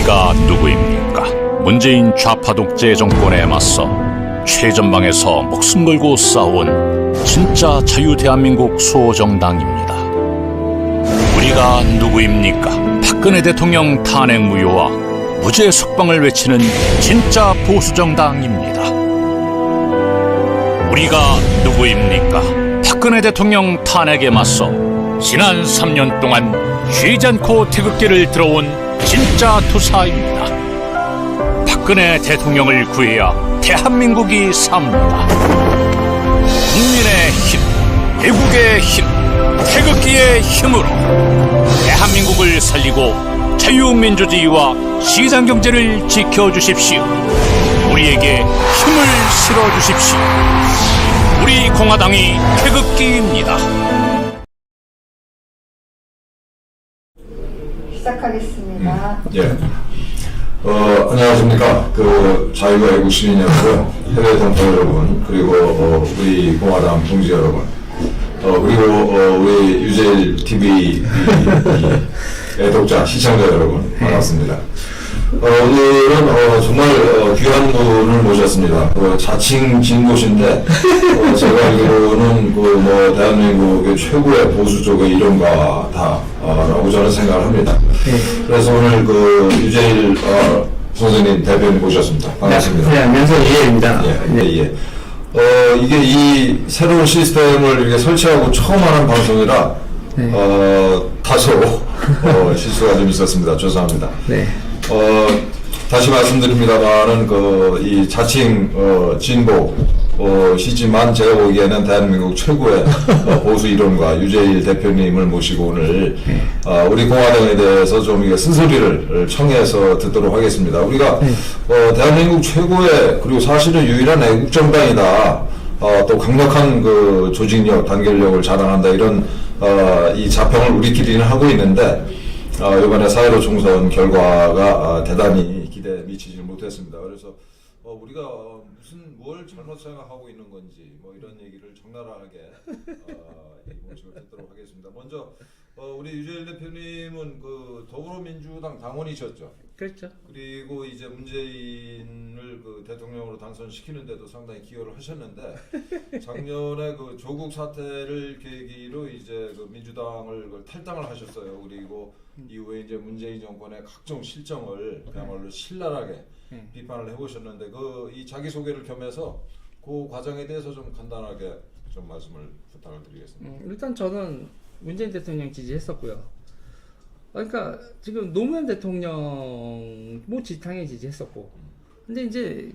우리가 누구입니까? 문재인 좌파 독재 정권에 맞서 최전방에서 목숨 걸고 싸운 진짜 자유 대한민국 수호정당입니다. 우리가 누구입니까? 박근혜 대통령 탄핵 무효와 무죄 석방을 외치는 진짜 보수정당입니다. 우리가 누구입니까? 박근혜 대통령 탄핵에 맞서 지난 3년 동안 쉬지 않고 태극기를 들어온 진짜 투사입니다. 박근혜 대통령을 구해야 대한민국이 삽니다. 국민의 힘, 애국의 힘, 태극기의 힘으로 대한민국을 살리고 자유민주주의와 시장경제를 지켜주십시오. 우리에게 힘을 실어주십시오. 우리 공화당이 태극기입니다. 시작하겠습니다. 예. 안녕하십니까. 자유와 애국 시민 여러분, 해외 동포 여러분, 그리고 우리 공화당 동지 여러분, 그리고 우리 유재일 TV 애독자, 시청자 여러분, 반갑습니다. 오늘은 정말 귀한 분을 모셨습니다. 자칭 진보신데 제가 알기로는 대한민국의 최고의 보수 쪽의 이름가다라고 저는 생각을 합니다. 그래서 오늘 유재일 선생님 대표님 모셨습니다. 반갑습니다. 네, 안녕하세요. 유재일입니다. 예. 이게 이 새로운 시스템을 이렇게 설치하고 처음 하는 방송이라 다소 실수가 좀 있었습니다. 죄송합니다. 네. 다시 말씀드립니다만은 이 자칭 진보 시지만 제가 보기에는 대한민국 최고의 보수 이론가 유재일 대표님을 모시고 오늘 우리 공화당에 대해서 좀 이게 쓴소리를 청해서 듣도록 하겠습니다. 우리가 대한민국 최고의 그리고 사실은 유일한 애국 정당이다. 또 강력한 조직력, 단결력을 자랑한다 이런 이 자평을 우리끼리는 하고 있는데. 이번에 4.15 총선 결과가 대단히 기대에 미치지 못했습니다. 그래서 우리가 뭘 잘못 생각하고 있는 건지 이런 얘기를 적나라하게 모습을 듣도록 하겠습니다. 먼저 우리 유재일 대표님은 더불어민주당 당원이셨죠. 그렇죠. 그리고 이제 문재인을 대통령으로 당선시키는데도 상당히 기여를 하셨는데 작년에 조국 사태를 계기로 이제 민주당을 탈당을 하셨어요. 그리고 이후에 이제 문재인 정권의 각종 실정을 그야말로 신랄하게 비판을 해보셨는데 이 자기 소개를 겸해서 그 과정에 대해서 좀 간단하게 좀 말씀을 부탁을 드리겠습니다. 일단 저는 문재인 대통령 지지했었고요. 그러니까 지금 노무현 대통령 당연히 지지했었고, 근데 이제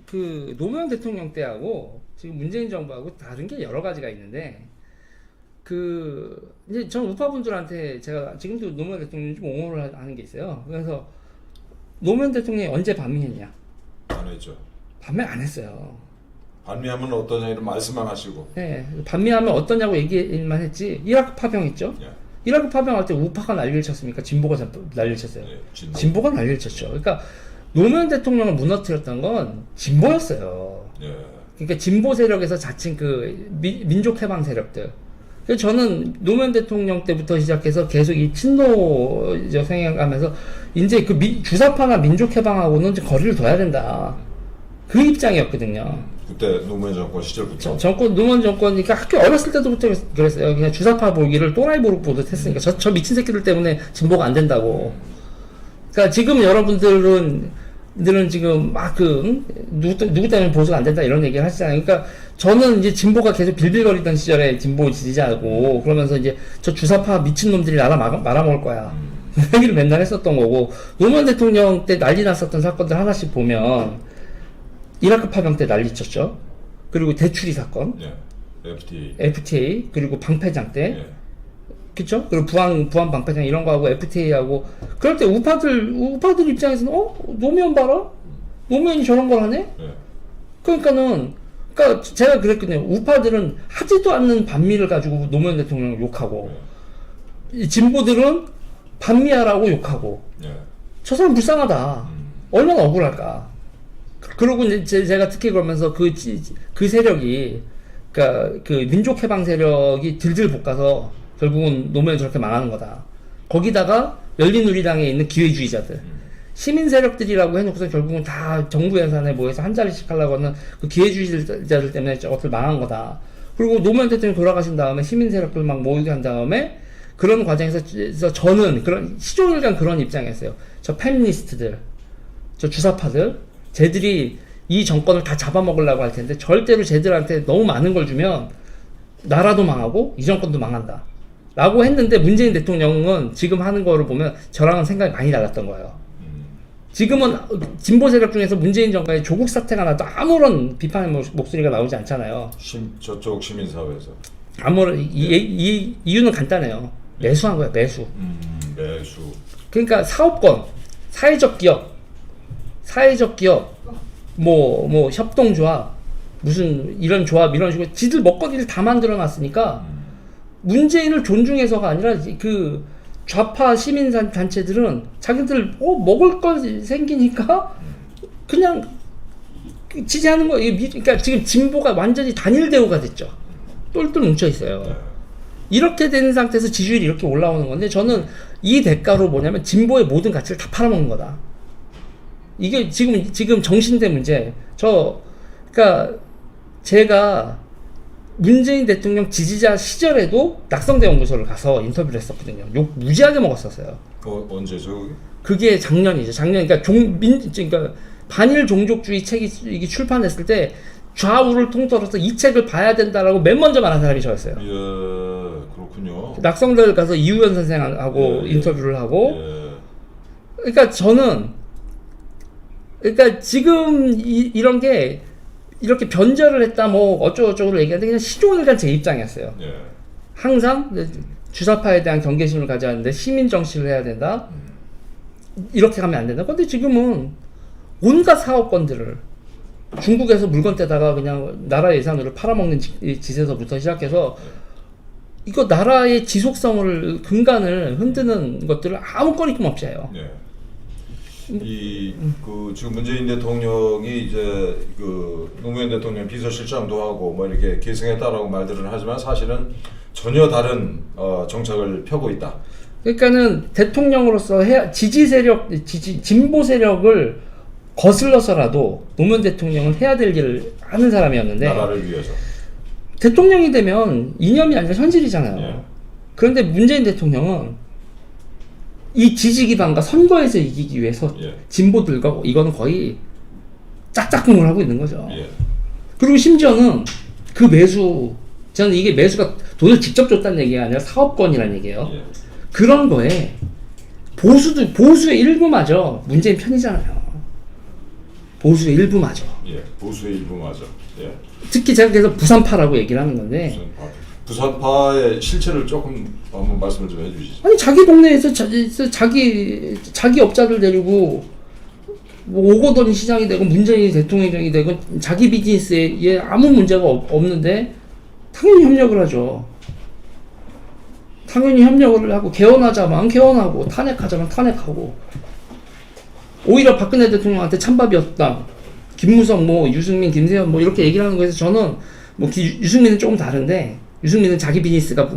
노무현 대통령 때하고 지금 문재인 정부하고 다른 게 여러 가지가 있는데, 이제 전 우파분들한테 제가 지금도 노무현 대통령 좀 옹호를 하는 게 있어요. 그래서 노무현 대통령이 언제 반미했냐? 안 했죠. 반미 안 했어요. 반미하면 어떠냐 이런 말씀만 하시고. 네, 반미하면 어떠냐고 얘기만 했지. 이라크 파병했죠. 예. 이라크 파병할 때 우파가 난리를 쳤습니까? 진보가 난리를 쳤어요. 네, 진보가 난리를 쳤죠. 그러니까 노무현 대통령을 무너뜨렸던 건 진보였어요. 예. 그러니까 진보 세력에서 자칭 민족 해방 세력들. 그래서 저는 노무현 대통령 때부터 시작해서 계속 이 친노적 성향하면서 이제 주사파나 민족 해방하고는 이제 거리를 둬야 된다. 그 입장이었거든요. 그때 노무현 정권 시절부터. 노무현 정권이니까 학교 어렸을 때부터 그랬어요. 그냥 주사파 보기를 또라이 보듯 했으니까 저 미친 새끼들 때문에 진보가 안 된다고. 그러니까 지금 여러분들은 지금 누구 때문에 보수가 안 된다 이런 얘기를 하시잖아요. 그러니까 저는 이제 진보가 계속 빌빌거리던 시절에 진보 지지자고 그러면서 이제 저 주사파 미친놈들이 나라 말아먹을 거야. 그 얘기를 맨날 했었던 거고, 노무현 대통령 때 난리 났었던 사건들 하나씩 보면 이라크 파병 때 난리 쳤죠. 그리고 대출이 사건, FTA, 그리고 방패장 때, 그쵸? 그리고 부안 방패장 이런 거 하고 FTA하고, 그럴 때 우파들 입장에서는 노무현 봐라? 노무현이 저런 걸 하네? 그러니까 제가 그랬거든요. 우파들은 하지도 않는 반미를 가지고 노무현 대통령을 욕하고, 이 진보들은 반미하라고 욕하고, 저 사람 불쌍하다. 얼마나 억울할까. 그러고 이제 제가 특히 그러면서 그 세력이, 그러니까 민족 해방 세력이 들들 볶아서 결국은 노무현이 저렇게 망하는 거다. 거기다가 열린우리당에 있는 기회주의자들, 시민 세력들이라고 해놓고서 결국은 다 정부 예산에 모여서 한 자리씩 하려고 하는 그 기회주의자들 때문에 저것들 망한 거다. 그리고 노무현 대통령이 돌아가신 다음에 시민 세력들 막 모이게 한 다음에 그런 과정에서 저는 그런 시종일관 그런 입장이었어요. 저 페미니스트들, 저 주사파들, 쟤들이 이 정권을 다 잡아먹으려고 할 텐데 절대로 쟤들한테 너무 많은 걸 주면 나라도 망하고 이 정권도 망한다. 라고 했는데 문재인 대통령은 지금 하는 거를 보면 저랑은 생각이 많이 달랐던 거예요. 지금은 진보 세력 중에서 문재인 정권의 조국 사태가 나도 아무런 비판의 목소리가 나오지 않잖아요. 저쪽 시민사회에서. 아무런 이유는 간단해요. 매수한 거야, 매수. 매수. 그러니까 사업권, 사회적 기업, 뭐 협동조합, 무슨 이런 조합 이런 식으로 지들 먹거리를 다 만들어 놨으니까 문재인을 존중해서가 아니라그 좌파 시민 단체들은 자기들 먹을 거 생기니까 그냥 지지하는 거예요. 그러니까 지금 진보가 완전히 단일 대우가 됐죠. 똘똘 뭉쳐 있어요. 네. 이렇게 되는 상태에서 지지율이 이렇게 올라오는 건데 저는 이 대가로 뭐냐면 진보의 모든 가치를 다 팔아먹는 거다. 이게 지금 정신대 문제. 그러니까 제가 문재인 대통령 지지자 시절에도 낙성대 연구소를 가서 인터뷰를 했었거든요. 욕 무지하게 먹었었어요. 언제죠? 그게 작년이죠. 그러니까 그러니까 반일 종족주의 책이 이게 출판했을 때 좌우를 통틀어서 이 책을 봐야 된다라고 맨 먼저 말한 사람이 저였어요. 예, 그렇군요. 낙성대를 가서 이우연 선생하고 인터뷰를 하고. 그러니까 그러니까 지금 이런 게 이렇게 변절을 했다 뭐 어쩌고저쩌고 얘기하는데 그냥 시종일관 제 입장이었어요. 예. 항상 주사파에 대한 경계심을 가져야 하는데 시민 정치를 해야 된다. 이렇게 가면 안 된다. 근데 지금은 온갖 사업권들을 중국에서 물건 떼다가 그냥 나라 예산으로 팔아먹는 짓에서부터 시작해서 이거 나라의 지속성을 근간을 흔드는 것들을 아무 거리낌 없이 해요. 네. 지금 문재인 대통령이 이제 노무현 대통령 비서실장도 하고 뭐 이렇게 계승했다라고 말들은 하지만 사실은 전혀 다른 정책을 펴고 있다. 그러니까는 대통령으로서 진보 세력을 거슬러서라도 노무현 대통령은 해야 될 일을 하는 사람이었는데 나라를 위해서. 대통령이 되면 이념이 아니라 현실이잖아요. 예. 그런데 문재인 대통령은 이 지지 기반과 선거에서 이기기 위해서 진보들과 이거는 거의 짝짝꿍을 하고 있는 거죠. 예. 그리고 심지어는 그 매수, 저는 이게 매수가 돈을 직접 줬다는 얘기가 아니라 사업권이라는 얘기예요. 예. 그런 거에 보수의 일부마저 문재인 편이잖아요. 보수의 일부마저. 예. 보수의 일부마저. 예. 특히 제가 그래서 부산파라고 얘기를 하는 건데. 부산파의 실체를 조금 한번 말씀을 좀 해주시죠. 아니 자기 동네에서 자기 업자들 데리고 뭐 오거돈 시장이 되고 문재인이 대통령이 되고 자기 비즈니스에 아무 문제가 없는데 당연히 협력을 하죠. 당연히 협력을 하고 개헌하자면 개헌하고 탄핵하자면 탄핵하고 오히려 박근혜 대통령한테 찬밥이었다. 김무성 뭐 유승민 김세현 뭐 이렇게 얘기를 하는 거에서 저는 뭐 유승민은 조금 다른데 유승민은 자기 비즈니스가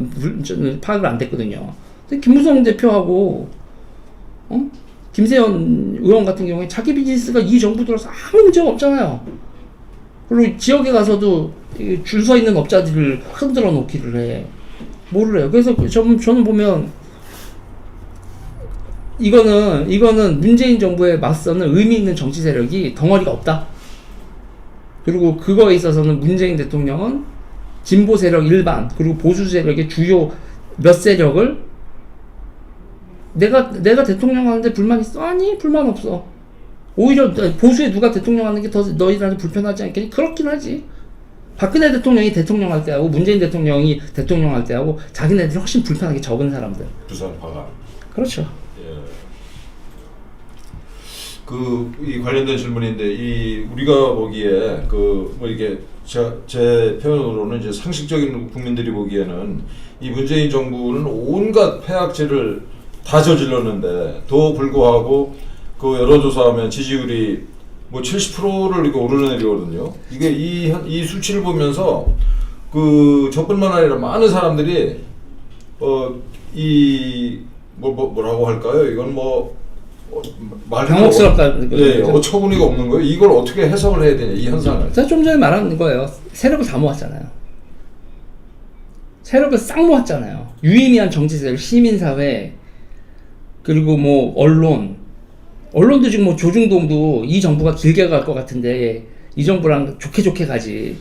파악을 안 됐거든요. 근데 김무성 대표하고 김세현 의원 같은 경우에 자기 비즈니스가 이 정부 들어서 아무 문제가 없잖아요. 그리고 지역에 가서도 줄 서 있는 업자들을 흔들어 놓기를 해. 뭐를 해요. 그래서 저는 보면 이거는 문재인 정부에 맞서는 의미 있는 정치 세력이 덩어리가 없다. 그리고 그거에 있어서는 문재인 대통령은 진보 세력 일반 그리고 보수 세력의 주요 몇 세력을 내가 대통령 하는데 불만 있어? 아니 불만 없어. 오히려 보수에 누가 대통령 하는 게 더 너희들한테 불편하지 않겠니? 그렇긴 하지. 박근혜 대통령이 대통령 할 때하고 문재인 대통령이 대통령 할 때하고 자기네들이 훨씬 불편하게 적은 사람들. 부산파가. 그렇죠. 예. 이 관련된 질문인데 우리가 보기에 뭐 이게 제 표현으로는 이제 상식적인 국민들이 보기에는 이 문재인 정부는 온갖 폐악질을 다 저질렀는데 도 불구하고 그 여론조사하면 지지율이 뭐 70%를 이렇게 오르내리거든요. 이게 이 수치를 보면서 저뿐만 아니라 많은 사람들이 뭐라고 할까요? 이건 당혹스럽다. 예, 어처구니가 없는 거예요. 이걸 어떻게 해석을 해야 되냐 이 현상을. 제가 좀 전에 말한 거예요. 세력을 다 모았잖아요. 세력을 싹 모았잖아요. 유의미한 정치세력, 시민사회, 그리고 뭐 언론도 지금 뭐 조중동도 이 정부가 길게 갈 것 같은데 이 정부랑 좋게 가지.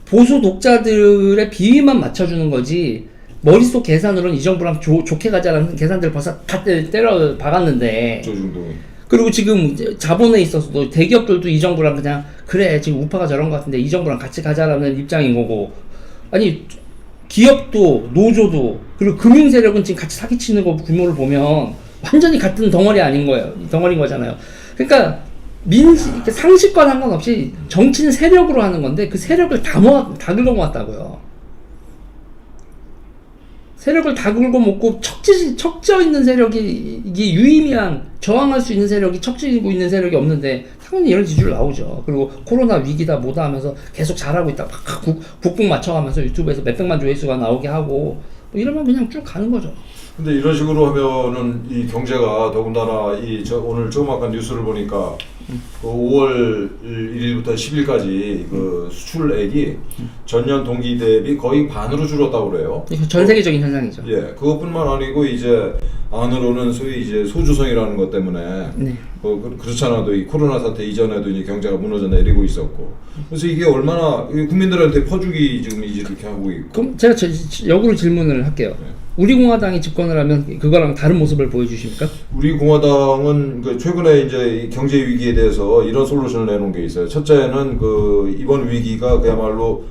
보수 독자들의 비위만 맞춰주는 거지. 머릿속 계산으로는 이 정부랑 좋게 가자라는 계산들을 벌써 다 때려 박았는데. 조중동이. 그리고 지금 자본에 있어서도 대기업들도 이 정부랑 그냥 그래 지금 우파가 저런 것 같은데 이 정부랑 같이 가자라는 입장인 거고, 아니 기업도 노조도 그리고 금융 세력은 지금 같이 사기치는 거 규모를 보면 완전히 같은 덩어리 아닌 거예요. 덩어리인 거잖아요. 그러니까 상식과 상관없이 정치는 세력으로 하는 건데 그 세력을 다 긁어 모았다고요. 세력을 다 긁어 먹고 척져 있는 세력이, 이게 유의미한 저항할 수 있는 세력이 척지고 있는 세력이 없는데 당연히 이런 지지율 나오죠. 그리고 코로나 위기다 뭐다 하면서 계속 잘하고 있다 국뽕 맞춰가면서 유튜브에서 몇백만 조회수가 나오게 하고 뭐 이러면 그냥 쭉 가는 거죠. 근데 이런 식으로 하면은 이 경제가 더군다나 오늘 조금 아까 뉴스를 보니까 그 5월 1일부터 10일까지 그 수출액이 전년 동기 대비 거의 반으로 줄었다고 그래요. 전 세계적인 현상이죠. 예, 그것뿐만 아니고 이제 안으로는 소위 이제 소주성이라는 것 때문에 네. 그렇잖아도 이 코로나 사태 이전에도 이제 경제가 무너져 내리고 있었고, 그래서 이게 얼마나 국민들한테 퍼주기 지금 이렇게 하고 있고. 그럼 제가 역으로 질문을 할게요. 네. 우리 공화당이 집권을 하면 그거랑 다른 모습을 보여주십니까? 우리 공화당은 그 최근에 이제 경제 위기에 대해서 이런 솔루션을 내놓은 게 있어요. 첫째는 그 이번 위기가 그야말로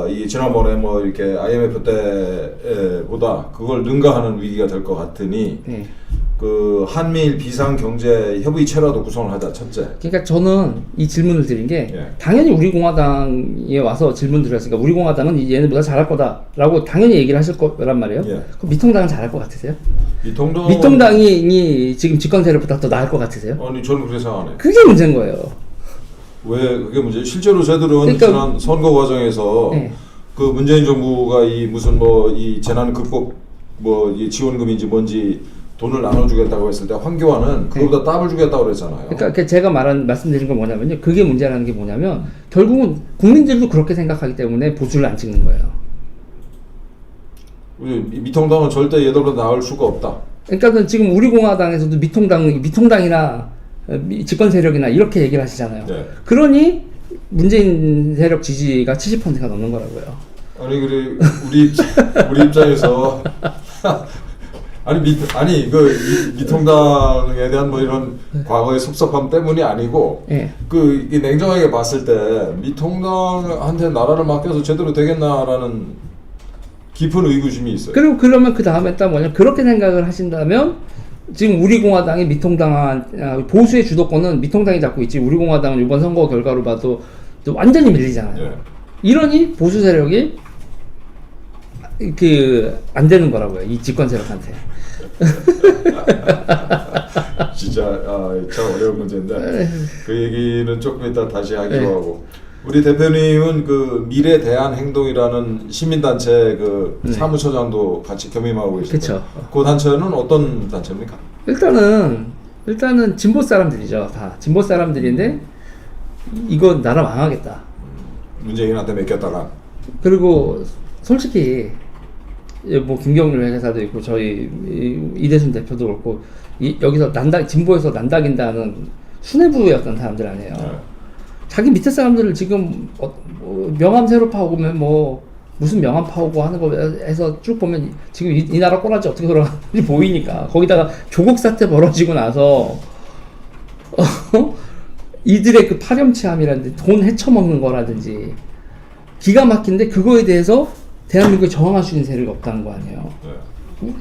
이 지난번에 뭐 이렇게 IMF 때보다 그걸 능가하는 위기가 될 것 같으니 네. 그 한미일 비상 경제 협의체라도 구성을 하자. 첫째. 그러니까 저는 이 질문을 드린 게 예. 당연히 우리 공화당에 와서 질문 드렸으니까 우리 공화당은 얘네보다 잘할 거다라고 당연히 얘기를 하실 거란 말이에요. 예. 그럼 미통당은 잘할 것 같으세요? 미통당이 지금 집권 세력보다 더 나을 것 같으세요? 아니 저는 그렇게 생각 안 해요. 그게 문제인 거예요. 왜 그게 문제? 실제로 저희들은 그러니까, 지난 선거 과정에서 네. 그 문재인 정부가 이 무슨 뭐 이 재난 극복 뭐 이 지원금인지 뭔지 돈을 나눠주겠다고 했을 때 황교안은 그거보다 더블 주겠다고 그랬잖아요. 그러니까 제가 말씀드린 건 뭐냐면요. 그게 문제라는 게 뭐냐면 결국은 국민들도 그렇게 생각하기 때문에 보수를 안 찍는 거예요. 우리 미통당은 절대 얘들보다 나을 수가 없다. 그러니까 지금 우리 공화당에서도 미통당이나 집권 세력이나 이렇게 얘기를 하시잖아요. 네. 그러니 문재인 세력 지지가 70%가 넘는 거라고요. 아니 그래 우리 입장에서 미통당에 대한 뭐 이런 과거의 섭섭함 때문이 아니고 예. 이 냉정하게 봤을 때 미통당한테 나라를 맡겨서 제대로 되겠나라는 깊은 의구심이 있어요. 그리고 그러면 그 다음에 딱 뭐냐 그렇게 생각을 하신다면 지금 우리 공화당이 보수의 주도권은 미통당이 잡고 있지 우리 공화당은 이번 선거 결과로 봐도 또 완전히 밀리잖아요. 예. 이러니 보수 세력이 안 되는 거라고요. 이 집권 세력한테. 진짜 참 어려운 문제인데 그 얘기는 조금 이따 다시 하기로 네. 하고, 우리 대표님은 그 미래 대한 행동이라는 시민단체 그 네. 사무처장도 같이 겸임하고 계시죠. 그쵸. 그 단체는 어떤 단체입니까? 일단은 진보 사람들이죠. 다 진보 사람들인데 이거 나라 망하겠다. 문재인한테 맡겼다가. 그리고 솔직히 뭐 김경률 회계사도 있고 저희 이대순 대표도 그렇고 여기서 진보에서 난다긴다는 수뇌부였던 사람들 아니에요. 네. 자기 밑에 사람들을 지금 명함 새로 파오면 뭐 무슨 명함 파오고 하는 거 해서 쭉 보면 지금 이 나라 꼬라지 어떻게 돌아가는지 보이니까, 거기다가 조국 사태 벌어지고 나서 이들의 그 파렴치함이라든지 돈 헤쳐먹는 거라든지 기가 막힌데 그거에 대해서 대한민국에 저항할 수 있는 세력이 없다는 거 아니에요. 네.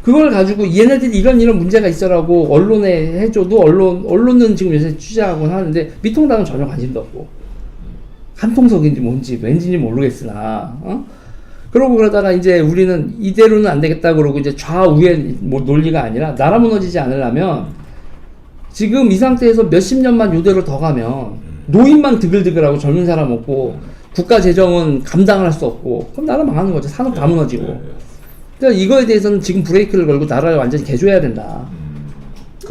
그걸 가지고 얘네들이 이런 문제가 있어라고 언론에 해줘도 언론은 지금 요새 취재하곤 하는데 미통당은 전혀 관심도 없고 한통속인지 뭔지 왠지는 모르겠으나 그러고 그러다가 이제 우리는 이대로는 안 되겠다 그러고 이제 좌우의 뭐 논리가 아니라 나라 무너지지 않으려면 지금 이 상태에서 몇십 년만 이대로 더 가면 노인만 드글드글하고 젊은 사람 없고 국가 재정은 감당을 할 수 없고 그럼 나라 망하는 거죠. 산업 다 무너지고. 그러니까 이거에 대해서는 지금 브레이크를 걸고 나라를 완전히 개조해야 된다.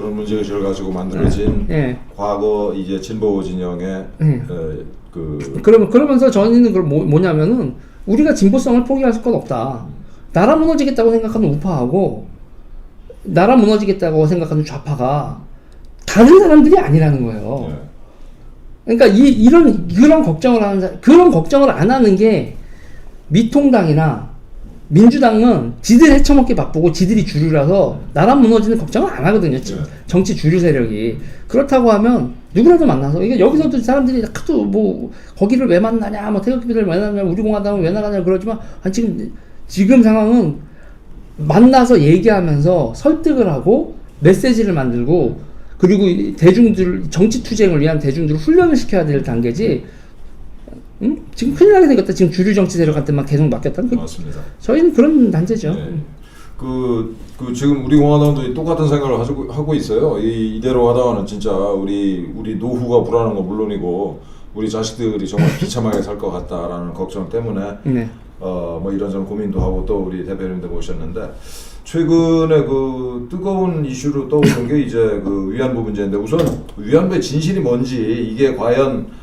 그런 문제의식을 가지고 만들어진 과거 이제 진보 진영의 그러면서 저는 그걸 뭐냐면은 우리가 진보성을 포기할 건 없다. 나라 무너지겠다고 생각하는 우파하고 나라 무너지겠다고 생각하는 좌파가 다른 사람들이 아니라는 거예요. 그러니까 그런 걱정을 안 하는 게 미통당이나 민주당은 지들 헤쳐먹기 바쁘고 지들이 주류라서 나라 무너지는 걱정을 안 하거든요. 정치 주류 세력이. 그렇다고 하면 누구라도 만나서 이게 여기서도 사람들이 하도 뭐 거기를 왜 만나냐, 뭐 태극기를 왜 만나냐, 우리 공화당을 왜 나가냐 그러지만 지금 상황은 만나서 얘기하면서 설득을 하고 메시지를 만들고 그리고 정치 투쟁을 위한 대중들을 훈련을 시켜야 될 단계지. 지금 큰일 나게 생겼다. 지금 주류 정치 세력한테만 계속 맡겼다는. 맞습니다. 저희는 그런 단체죠. 지금 우리 공화당도 똑같은 생각을 하고 있어요. 이대로 하다가는 진짜 우리 노후가 불안한 건 물론이고 우리 자식들이 정말 비참하게 살 것 같다라는 걱정 때문에 뭐 이런저런 고민도 하고 또 우리 대표님도 모셨는데 최근에 그 뜨거운 이슈로 떠오르는 게 이제 그 위안부 문제인데 우선 위안부의 진실이 뭔지 이게 과연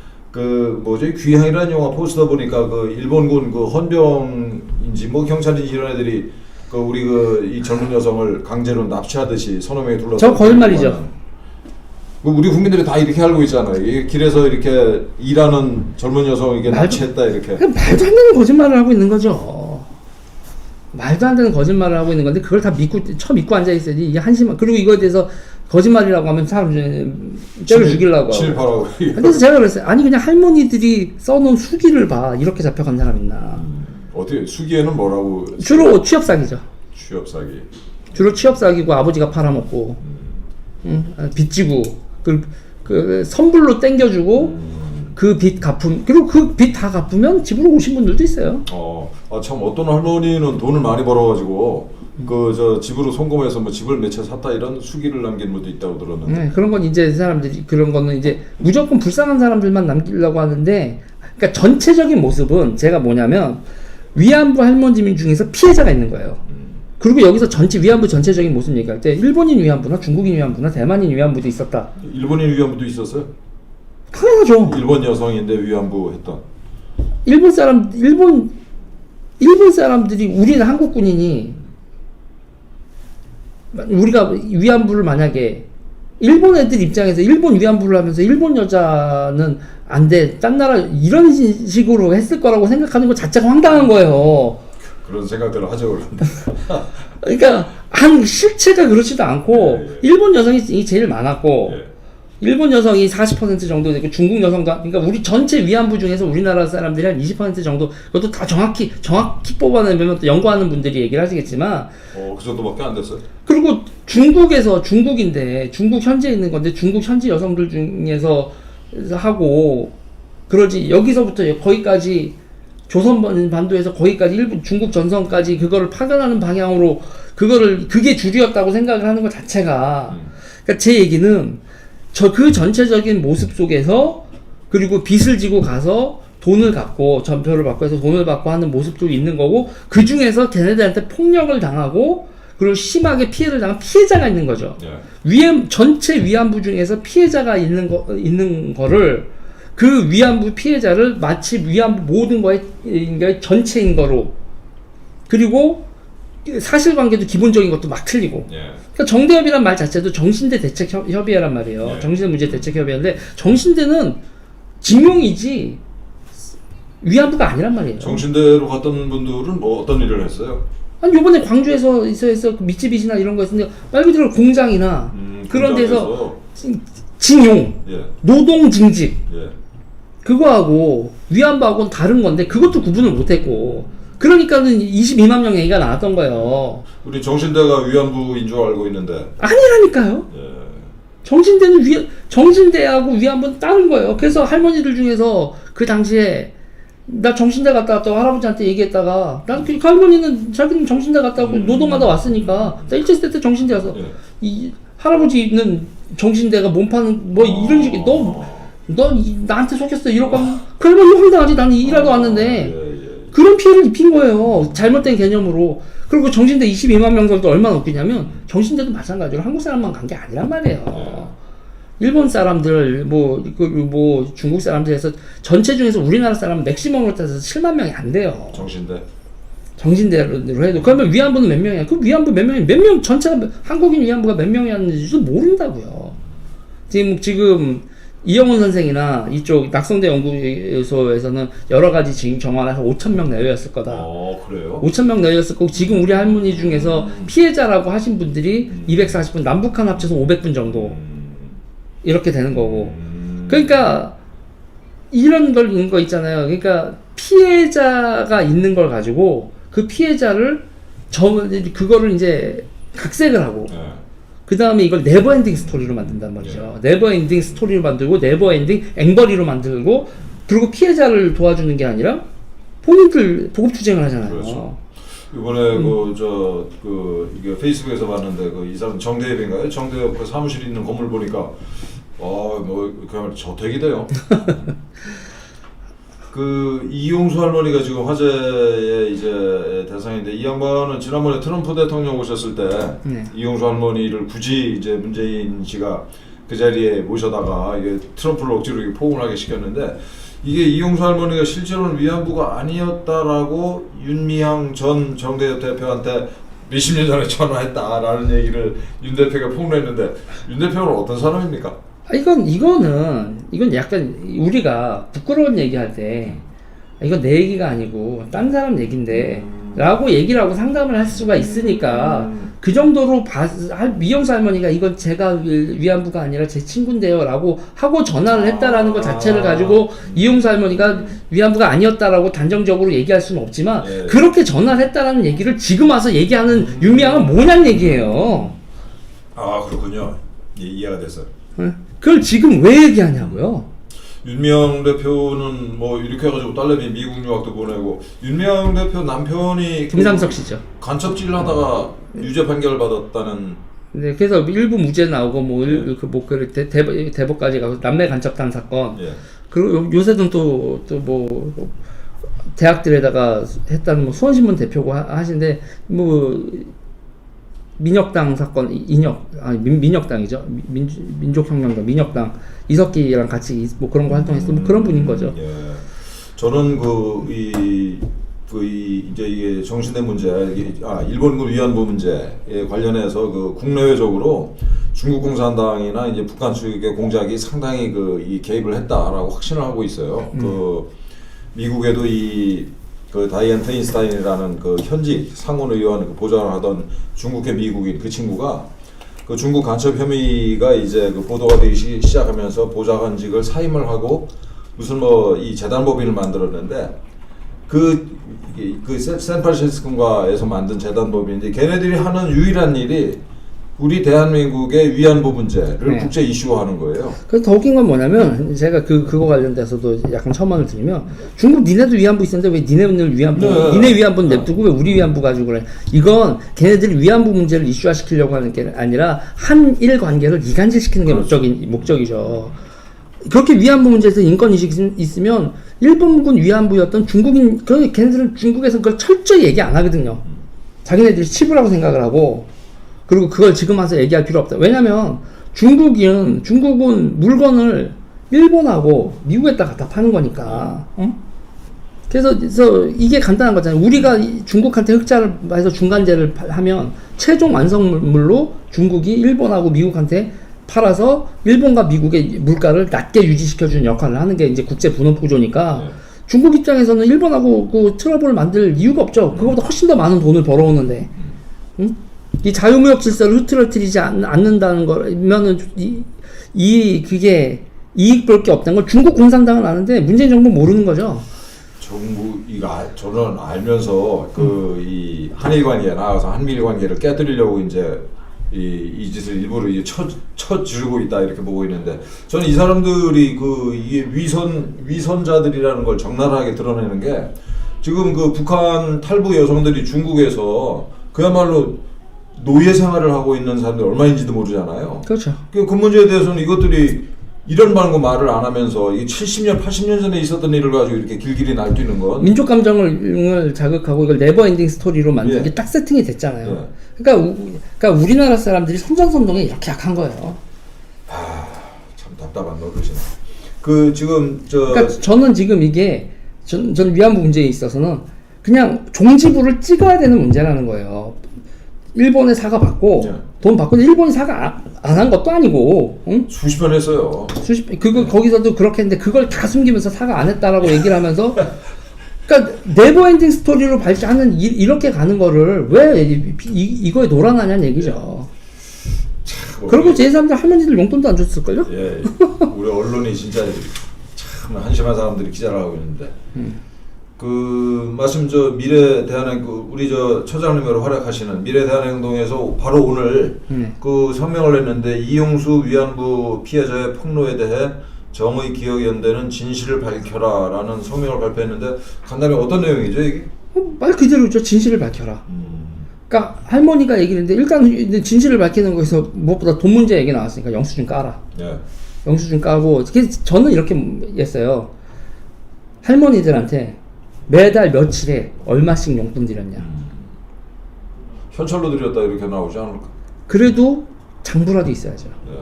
귀향이라는 영화 포스터 보니까 그 일본군 그 헌병인지 뭐 경찰인지 이런 애들이 우리 이 젊은 여성을 강제로 납치하듯이 서너 명이 둘러싸고. 저 거짓말이죠. 우리 국민들이 다 이렇게 알고 있잖아요. 이 길에서 이렇게 일하는 젊은 여성을 이렇게 납치했다 이렇게. 말도 안 되는 거짓말을 하고 있는 거죠. 말도 안 되는 거짓말을 하고 있는 건데 그걸 다 믿고 앉아 있어야지. 이게 한심한. 그리고 이거에 대해서 거짓말이라고 하면 사람 째려 죽이려고. 친일파라고. 그래서 제가 그랬어요. 아니 그냥 할머니들이 써놓은 수기를 봐. 이렇게 잡혀간 사람 있나. 어떻게 수기에는 뭐라고? 주로 취업 사기죠. 취업 사기. 주로 취업 사기고 아버지가 팔아먹고, 빚지고 그 선불로 땡겨주고 그 빚 갚음 그리고 그 빚 다 갚으면 집으로 오신 분들도 있어요. 참 어떤 할머니는 돈을 많이 벌어가지고 집으로 송금해서 뭐 집을 몇 채 샀다 이런 수기를 남긴 분도 있다고 들었는데. 그런 건 이제 사람들이 그런 거는 이제 무조건 불쌍한 사람들만 남기려고 하는데, 그러니까 전체적인 모습은 제가 뭐냐면 위안부 할머니 중에서 피해자가 있는 거예요. 그리고 여기서 위안부 전체적인 모습 얘기할 때 일본인 위안부나 중국인 위안부나 대만인 위안부도 있었다. 일본인 위안부도 있었어요? 당연하죠. 일본 여성인데 위안부 했던. 일본 사람들이 우리는 한국 군인이 우리가 위안부를 만약에 일본 애들 입장에서 일본 위안부를 하면서 일본 여자는 안 돼, 딴 나라 이런 식으로 했을 거라고 생각하는 것 자체가 황당한 거예요. 그런 생각들을 하죠, 그런데. 그러니까 실체가 그렇지도 않고 일본 여성이 제일 많았고 일본 여성이 40% 정도 되고 중국 여성도 그러니까 우리 전체 위안부 중에서 우리나라 사람들이 한 20% 정도 그것도 다 정확히 뽑아내면 또 연구하는 분들이 얘기를 하시겠지만 그 정도밖에 안 됐어요. 그리고 중국인데 중국 현지에 있는 건데 중국 현지 여성들 중에서 하고 그러지 여기서부터 거기까지 조선 반도에서 거기까지 일본 중국 전선까지 그거를 파견하는 방향으로 그게 주류였다고 생각을 하는 것 자체가 그러니까 제 얘기는 그 전체적인 모습 속에서 그리고 빚을 지고 가서 돈을 갖고 전표를 받고 해서 돈을 받고 하는 모습도 있는 거고 그 중에서 걔네들한테 폭력을 당하고 그리고 심하게 피해를 당한 피해자가 있는 거죠. 전체 위안부 중에서 피해자가 있는 거를 그 위안부 피해자를 마치 위안부 모든 거의 전체인 거로 그리고 사실관계도 기본적인 것도 막 틀리고. 그러니까 정대협이란 말 자체도 정신대 대책협의회란 말이에요. 정신대 문제 대책협의회인데 정신대는 징용이지 위안부가 아니란 말이에요. 정신대로 갔던 분들은 뭐 어떤 일을 했어요? 아니 요번에 광주에서 그 미쯔비시나 이런 거 했는데 말 그대로 공장이나 그런 데서 징용, 노동 징집 그거하고 위안부하고는 다른 건데 그것도 구분을 못했고. 그러니까는 22만 명 얘기가 나왔던 거예요. 우리 정신대가 위안부인 줄 알고 있는데. 아니라니까요. 정신대하고 위안부는 다른 거예요. 그래서 할머니들 중에서 그 당시에 나 정신대 갔다 왔다고 할아버지한테 얘기했다가 난 그 할머니는 자기는 정신대 갔다 왔고 노동하다 왔으니까 나 일제시대 때 정신대 와서 이 할아버지는 정신대가 몸파는 뭐 이런 식의 너 나한테 속였어 이러고 하면 그 할머니 황당하지. 나는 일하러 왔는데 그런 피해를 입힌 거예요. 잘못된 개념으로. 그리고 정신대 22만 명들도 얼마나 웃기냐면 정신대도 마찬가지로 한국 사람만 간 게 아니란 말이에요. 일본 사람들 뭐 중국 사람들에서 전체 중에서 우리나라 사람 맥시멈으로 따서 7만 명이 안 돼요. 정신대로 해도. 그러면 위안부는 몇 명이야? 그 위안부 몇 명이 몇 명 전체가 한국인 위안부가 몇 명이었는지도 모른다고요. 지금 이영훈 선생이나 이쪽 낙성대 연구소에서는 여러 가지 지금 정황에서 5,000명 내외였을 거다. 그래요? 5,000명 내외였을 거고 지금 우리 할머니 중에서 피해자라고 하신 분들이 240분, 남북한 합쳐서 500분 정도 이렇게 되는 거고. 그러니까 이런 걸 있는 거 있잖아요. 그러니까 피해자가 있는 걸 가지고 그 피해자를 그거를 이제 각색을 하고. 그 다음에 이걸 네버엔딩 스토리로 만든단 말이죠. 네버엔딩 스토리로 만들고 네버엔딩 앵벌이로 만들고 그리고 피해자를 도와주는 게 아니라 본인들 보급 투쟁을 하잖아요. 그렇죠. 이번에 이게 페이스북에서 봤는데 이 사람 정대협인가요? 정대협 그 사무실 있는 건물 보니까 그야말로 저택이 돼요. 이용수 할머니가 지금 화제의 이제 대상인데 이 양반은 지난번에 트럼프 대통령 오셨을 때 이용수 할머니를 굳이 이제 문재인 씨가 그 자리에 모셔다가 이게 트럼프를 억지로 이렇게 포옹하게 시켰는데 이게 이용수 할머니가 실제로는 위안부가 아니었다라고 윤미향 전 정대협 대표한테 몇십 년 전에 전화했다라는 얘기를 윤 대표가 폭로했는데 윤 대표는 어떤 사람입니까? 이건 약간 우리가 부끄러운 얘기할 때 이건 내 얘기가 아니고 딴 사람 얘긴데 라고 얘기를 하고 상담을 할 수가 있으니까 그 정도로 미영수 할머니가 이건 제가 위안부가 아니라 제 친구인데요 라고 하고 전화를 했다라는 것 자체를 가지고 이용수 할머니가 위안부가 아니었다라고 단정적으로 얘기할 수는 없지만 그렇게 전화를 했다라는 얘기를 지금 와서 얘기하는 윤미향은 뭐냐는 얘기예요. 그렇군요. 이해가 됐어요. 그걸 지금 왜 얘기하냐고요? 윤미향 대표는 뭐 이렇게 해가지고 딸내미 미국 유학도 보내고 윤미향 대표 남편이 김상석 씨죠. 간첩질 하다가 유죄 판결 받았다는. 네, 그래서 일부 무죄 나오고 대법까지 가고 남매 간첩단 사건. 그리고 요새는 또 뭐 대학들에다가 했다는 뭐 수원신문 대표고 하신데 민혁당 사건, 민혁당이죠. 민족혁명당, 민혁당, 이석기랑 같이 뭐 그런 거 활동했어. 뭐 그런 분인 거죠. 저는 이제 이게 정신의 문제, 일본 위안부 문제에 관련해서 국내외적으로 중국 공산당이나 이제 북한 측의 공작이 상당히 이 개입을 했다라고 확신을 하고 있어요. 미국에도 다이앤 페인스타인이라는 현직 상원의원 보좌를 하던 중국계 미국인 그 친구가 중국 간첩 혐의가 이제 보도가 되기 시작하면서 보좌관직을 사임을 하고 무슨 이 재단법인을 만들었는데 샌프란시스코에서 만든 재단법인인데 걔네들이 하는 유일한 일이 우리 대한민국의 위안부 문제를 국제 이슈화하는 거예요. 그래서 더 웃긴 건 뭐냐면 제가 그거 관련돼서도 약간 첨언을 드리면 중국 니네도 위안부 있었는데 왜 니네는 니네 위안부는 냅두고 왜 우리 위안부 가지고 그래? 이건 걔네들이 위안부 문제를 이슈화시키려고 하는 게 아니라 한일 관계를 이간질시키는 게 목적이죠. 그렇게 위안부 문제에서 인권인식이 있으면 일본군 위안부였던 중국인 걔네들은 중국에서 그걸 철저히 얘기 안 하거든요. 자기네들이 치부라고 생각을 하고 그리고 그걸 지금 와서 얘기할 필요 없다. 왜냐면 중국은 물건을 일본하고 미국에다 갖다 파는 거니까. 그래서 이게 간단한 거잖아요. 우리가 중국한테 흑자를 해서 중간재를 하면 최종 완성물로 중국이 일본하고 미국한테 팔아서 일본과 미국의 물가를 낮게 유지시켜주는 역할을 하는 게 이제 국제 분업 구조니까 중국 입장에서는 일본하고 트러블을 만들 이유가 없죠. 그거보다 훨씬 더 많은 돈을 벌어오는데. 이 자유무역 질서를 흐트러뜨리지 않는다는 거면은 그게 이익 볼 게 없다는 걸 중국 공산당은 아는데 문재인 정부 모르는 거죠. 저는 알면서 이 한일 관계 나와서 한미일 관계를 깨뜨리려고 이제 이 짓을 일부러 이제 쳐주고 있다 이렇게 보고 있는데 저는 이 사람들이 이게 위선자들이라는 걸 적나라하게 드러내는 게 지금 북한 탈북 여성들이 중국에서 그야말로 노예 생활을 하고 있는 사람들이 얼마인지도 모르잖아요. 그렇죠. 그 문제에 대해서는 이것들이 이런 말을 안 하면서 이 70년, 80년 전에 있었던 일을 가지고 이렇게 길길이 날뛰는 건 민족 감정을 자극하고 이걸 네버 엔딩 스토리로 만든 예. 게 딱 세팅이 됐잖아요. 예. 그러니까 우리나라 사람들이 선전선동에 이렇게 약한 거예요. 참 답답한 노릇이네. 지금 그러니까 저는 지금 이게 전 위안부 문제에 있어서는 그냥 종지부를 찍어야 되는 문제라는 거예요. 일본에 사과 받고 예. 돈 받고 일본이 사과 안 한 것도 아니고, 응? 수십 번 했어요. 거기서도 그렇게 했는데 그걸 다 숨기면서 사과 안 했다라고 얘기를 하면서 그러니까 네버엔딩 스토리로 발전하는 이렇게 가는 거를 왜 이거에 놀아나냐는 얘기죠. 그리고 제 사람들 할머니들 용돈도 안 줬을걸요? 예, 우리 언론이 진짜 참 한심한 사람들이 기자를 하고 있는데 말씀 미래 대한행동 우리 처장님으로 활약하시는 미래 대한행동에서 바로 오늘 성명을 냈는데 이용수 위안부 피해자의 폭로에 대해 정의 기억 연대는 진실을 밝혀라라는 성명을 발표했는데 간단히 어떤 내용이죠 이게? 말 그대로죠. 진실을 밝혀라. 그러니까 할머니가 얘기를 했는데 일단 진실을 밝히는 거에서 무엇보다 돈 문제 얘기 나왔으니까 영수증 까라. 예. 영수증 까고 저는 이렇게 했어요. 할머니들한테 매달 며칠에 얼마씩 용돈 드렸냐. 현찰로 드렸다 이렇게 나오지 않을까? 그래도 장부라도 있어야죠. 예.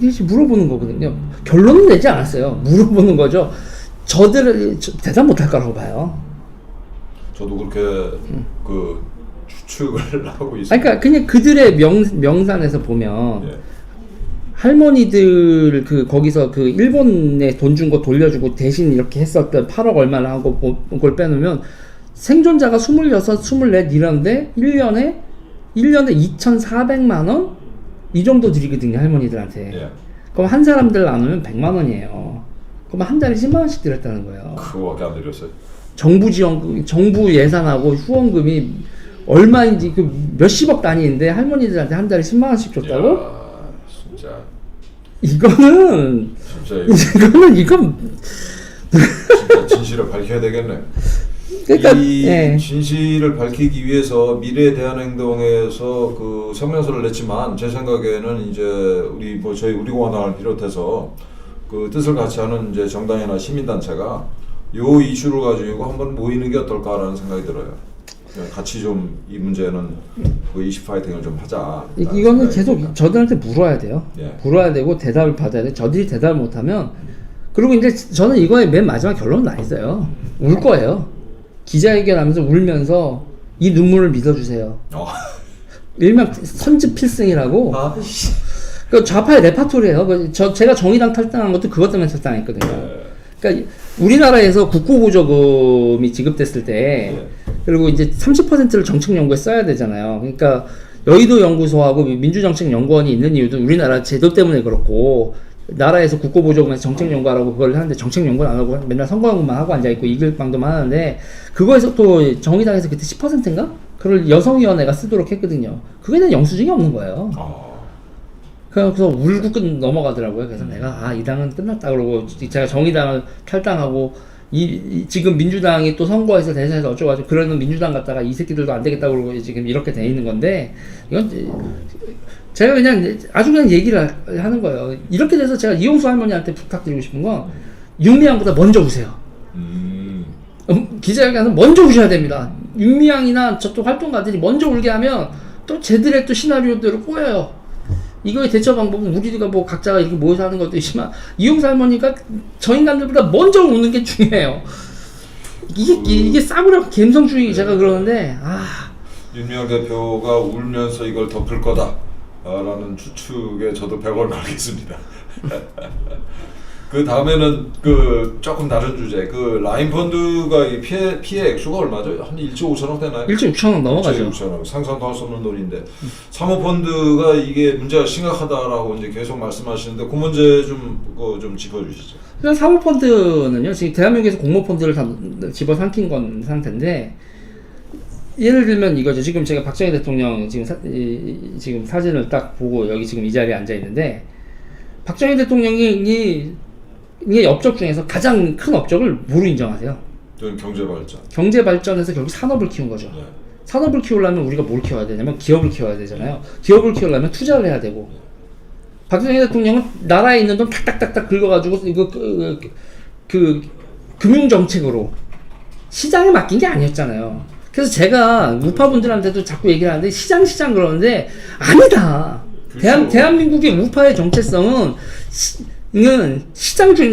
이게 물어보는 거거든요. 결론은 내지 않았어요. 물어보는 거죠. 저들을 대답 못할 거라고 봐요. 저도 그렇게 추측을 하고 있어요. 그러니까 그냥 그들의 명산에서 보면 예. 할머니들 거기서 일본에 돈 준 거 돌려주고 대신 이렇게 했었던 8억 얼마나 하고 그걸 빼놓으면 생존자가 26, 24 이런데 1년에 2,400만 원? 이 정도 드리거든요, 할머니들한테. 예. 그럼 한 사람들 나누면 100만 원이에요. 그럼 한 달에 10만 원씩 드렸다는 거예요. 그거밖에 안 드렸어요. 정부 지원금, 정부 예산하고 후원금이 얼마인지 몇십억 단위인데 할머니들한테 한 달에 10만 원씩 줬다고? 이야, 진짜 이건 진짜 진실을 밝혀야 되겠네. 그러니까 이 예. 진실을 밝히기 위해서 미래 대한행동에서 성명서를 냈지만 제 생각에는 이제 저희 우리공화당을 비롯해서 뜻을 같이 하는 이제 정당이나 시민단체가 요 이슈를 가지고 한번 모이는 게 어떨까라는 생각이 들어요. 그냥 같이 좀 이 문제는 이슈 파이팅을 좀 하자. 이거는 계속 저들한테 물어야 돼요. 예. 물어야 되고 대답을 받아야 돼. 저들이 대답을 못하면 그리고 이제 저는 이거의 맨 마지막 결론은 나 있어요. 울 거예요. 기자회견하면서 울면서 이 눈물을 믿어주세요. 일명 선지 필승이라고. 그 좌파의 레파토리예요. 제가 정의당 탈당한 것도 그것 때문에 탈당했거든요. 그러니까 우리나라에서 국고보조금이 지급됐을 때 그리고 이제 30%를 정책연구에 써야 되잖아요. 그러니까 여의도 연구소하고 민주정책연구원이 있는 이유도 우리나라 제도 때문에 그렇고 나라에서 국고보조금에서 정책연구하라고 그걸 하는데 정책연구는 안 하고 맨날 선거연구만 하고 앉아있고 이길방도만 하는데 그거에서 또 정의당에서 그때 10%인가? 그걸 여성위원회가 쓰도록 했거든요. 그거에 대한 영수증이 없는 거예요. 그래서 울고 넘어가더라고요. 그래서 내가 이 당은 끝났다 그러고 제가 정의당을 탈당하고 지금 민주당이 또 선거에서 대선에서 어쩌고저쩌고 그러는 민주당 갔다가 이 새끼들도 안 되겠다 그러고 지금 이렇게 돼 있는 건데 이건 제가 그냥 아주 그냥 얘기를 하는 거예요. 이렇게 돼서 제가 이용수 할머니한테 부탁드리고 싶은 건 윤미향보다 먼저 우세요. 기자회견에서 먼저 우셔야 됩니다. 윤미향이나 저쪽 활동가들이 먼저 울게 하면 또 쟤들의 또 시나리오대로 꼬여요. 이거의 대처 방법은 우리가 각자가 이렇게 모여서 하는 것도 있지만 이용수 할머니가 저 인간들보다 먼저 우는 게 중요해요. 이게 싸구려 감성주의 제가 그러는데 윤미향 대표가 울면서 이걸 덮을 거다 라는 추측에 저도 100원 걸겠습니다. 그 다음에는 조금 다른 주제 라인 펀드가 피해 액수가 얼마죠? 한 1조 5천억 되나요? 1조 6천억 넘어가죠. 1조 6천억 상상도 할 수 없는 돈인데 사모펀드가 이게 문제가 심각하다라고 이제 계속 말씀하시는데 그 문제 좀 짚어주시죠. 그냥 사모펀드는요 지금 대한민국에서 공모펀드를 다 집어삼킨 건 상태인데 예를 들면 이거죠. 지금 제가 박정희 대통령 지금 사진을 딱 보고 여기 지금 이 자리에 앉아 있는데 박정희 대통령이 업적 중에서 가장 큰 업적을 뭐로 인정하세요? 저는 경제발전. 경제발전에서 결국 산업을 키운 거죠. 네. 산업을 키우려면 우리가 뭘 키워야 되냐면 기업을 키워야 되잖아요. 기업을 키우려면 투자를 해야 되고 박근혜 대통령은 나라에 있는 돈 탁탁탁탁 긁어가지고 이거 그 금융 정책으로 시장에 맡긴 게 아니었잖아요. 그래서 제가 우파분들한테도 자꾸 얘기를 하는데 시장 그러는데 아니다. 그렇죠. 대한민국의 우파의 정체성은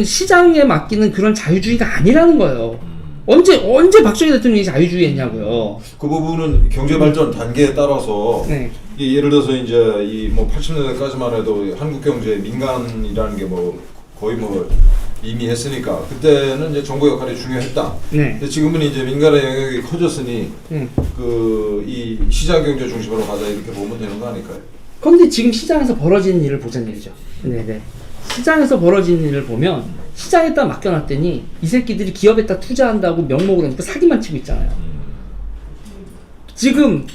시장에 맡기는 그런 자유주의가 아니라는 거예요. 언제 박정희 대통령이 자유주의 했냐고요. 그 부분은 경제 발전 단계에 따라서 네. 이게 예를 들어서 이제 이 뭐 80년대까지만 해도 한국 경제 민간이라는 게 뭐 거의 뭐 이미 했으니까 그때는 이제 정부 역할이 중요했다. 네. 근데 지금은 이제 민간의 영역이 커졌으니 그 이 시장 경제 중심으로 가자 이렇게 보면 되는 거 아닐까요? 그런데 지금 시장에서 벌어지는 일을 보자는 얘기죠. 네네. 시장에서 벌어지는 일을 보면 시장에다 맡겨놨더니 이 새끼들이 기업에다 투자한다고 명목으로 하니까 사기만 치고 있잖아요. 지금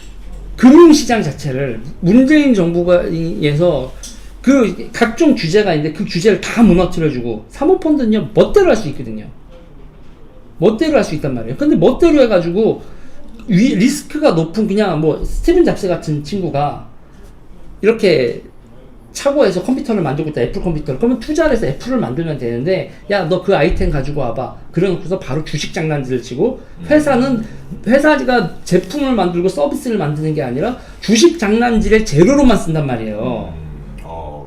금융시장 자체를 문재인 정부가에서 그 각종 규제가 있는데 그 규제를 다 무너뜨려주고 사모펀드는요 멋대로 할 수 있거든요. 멋대로 할 수 있단 말이에요. 근데 멋대로 해가지고 리스크가 높은 그냥 뭐 스티븐 잡스 같은 친구가 이렇게 차고에서 컴퓨터를 만들고 있다. 애플 컴퓨터를. 그러면 투자를 해서 애플을 만들면 되는데 야 너 그 아이템 가지고 와봐. 그래놓고서 바로 주식 장난질을 치고 회사가 제품을 만들고 서비스를 만드는 게 아니라 주식 장난질의 재료로만 쓴단 말이에요.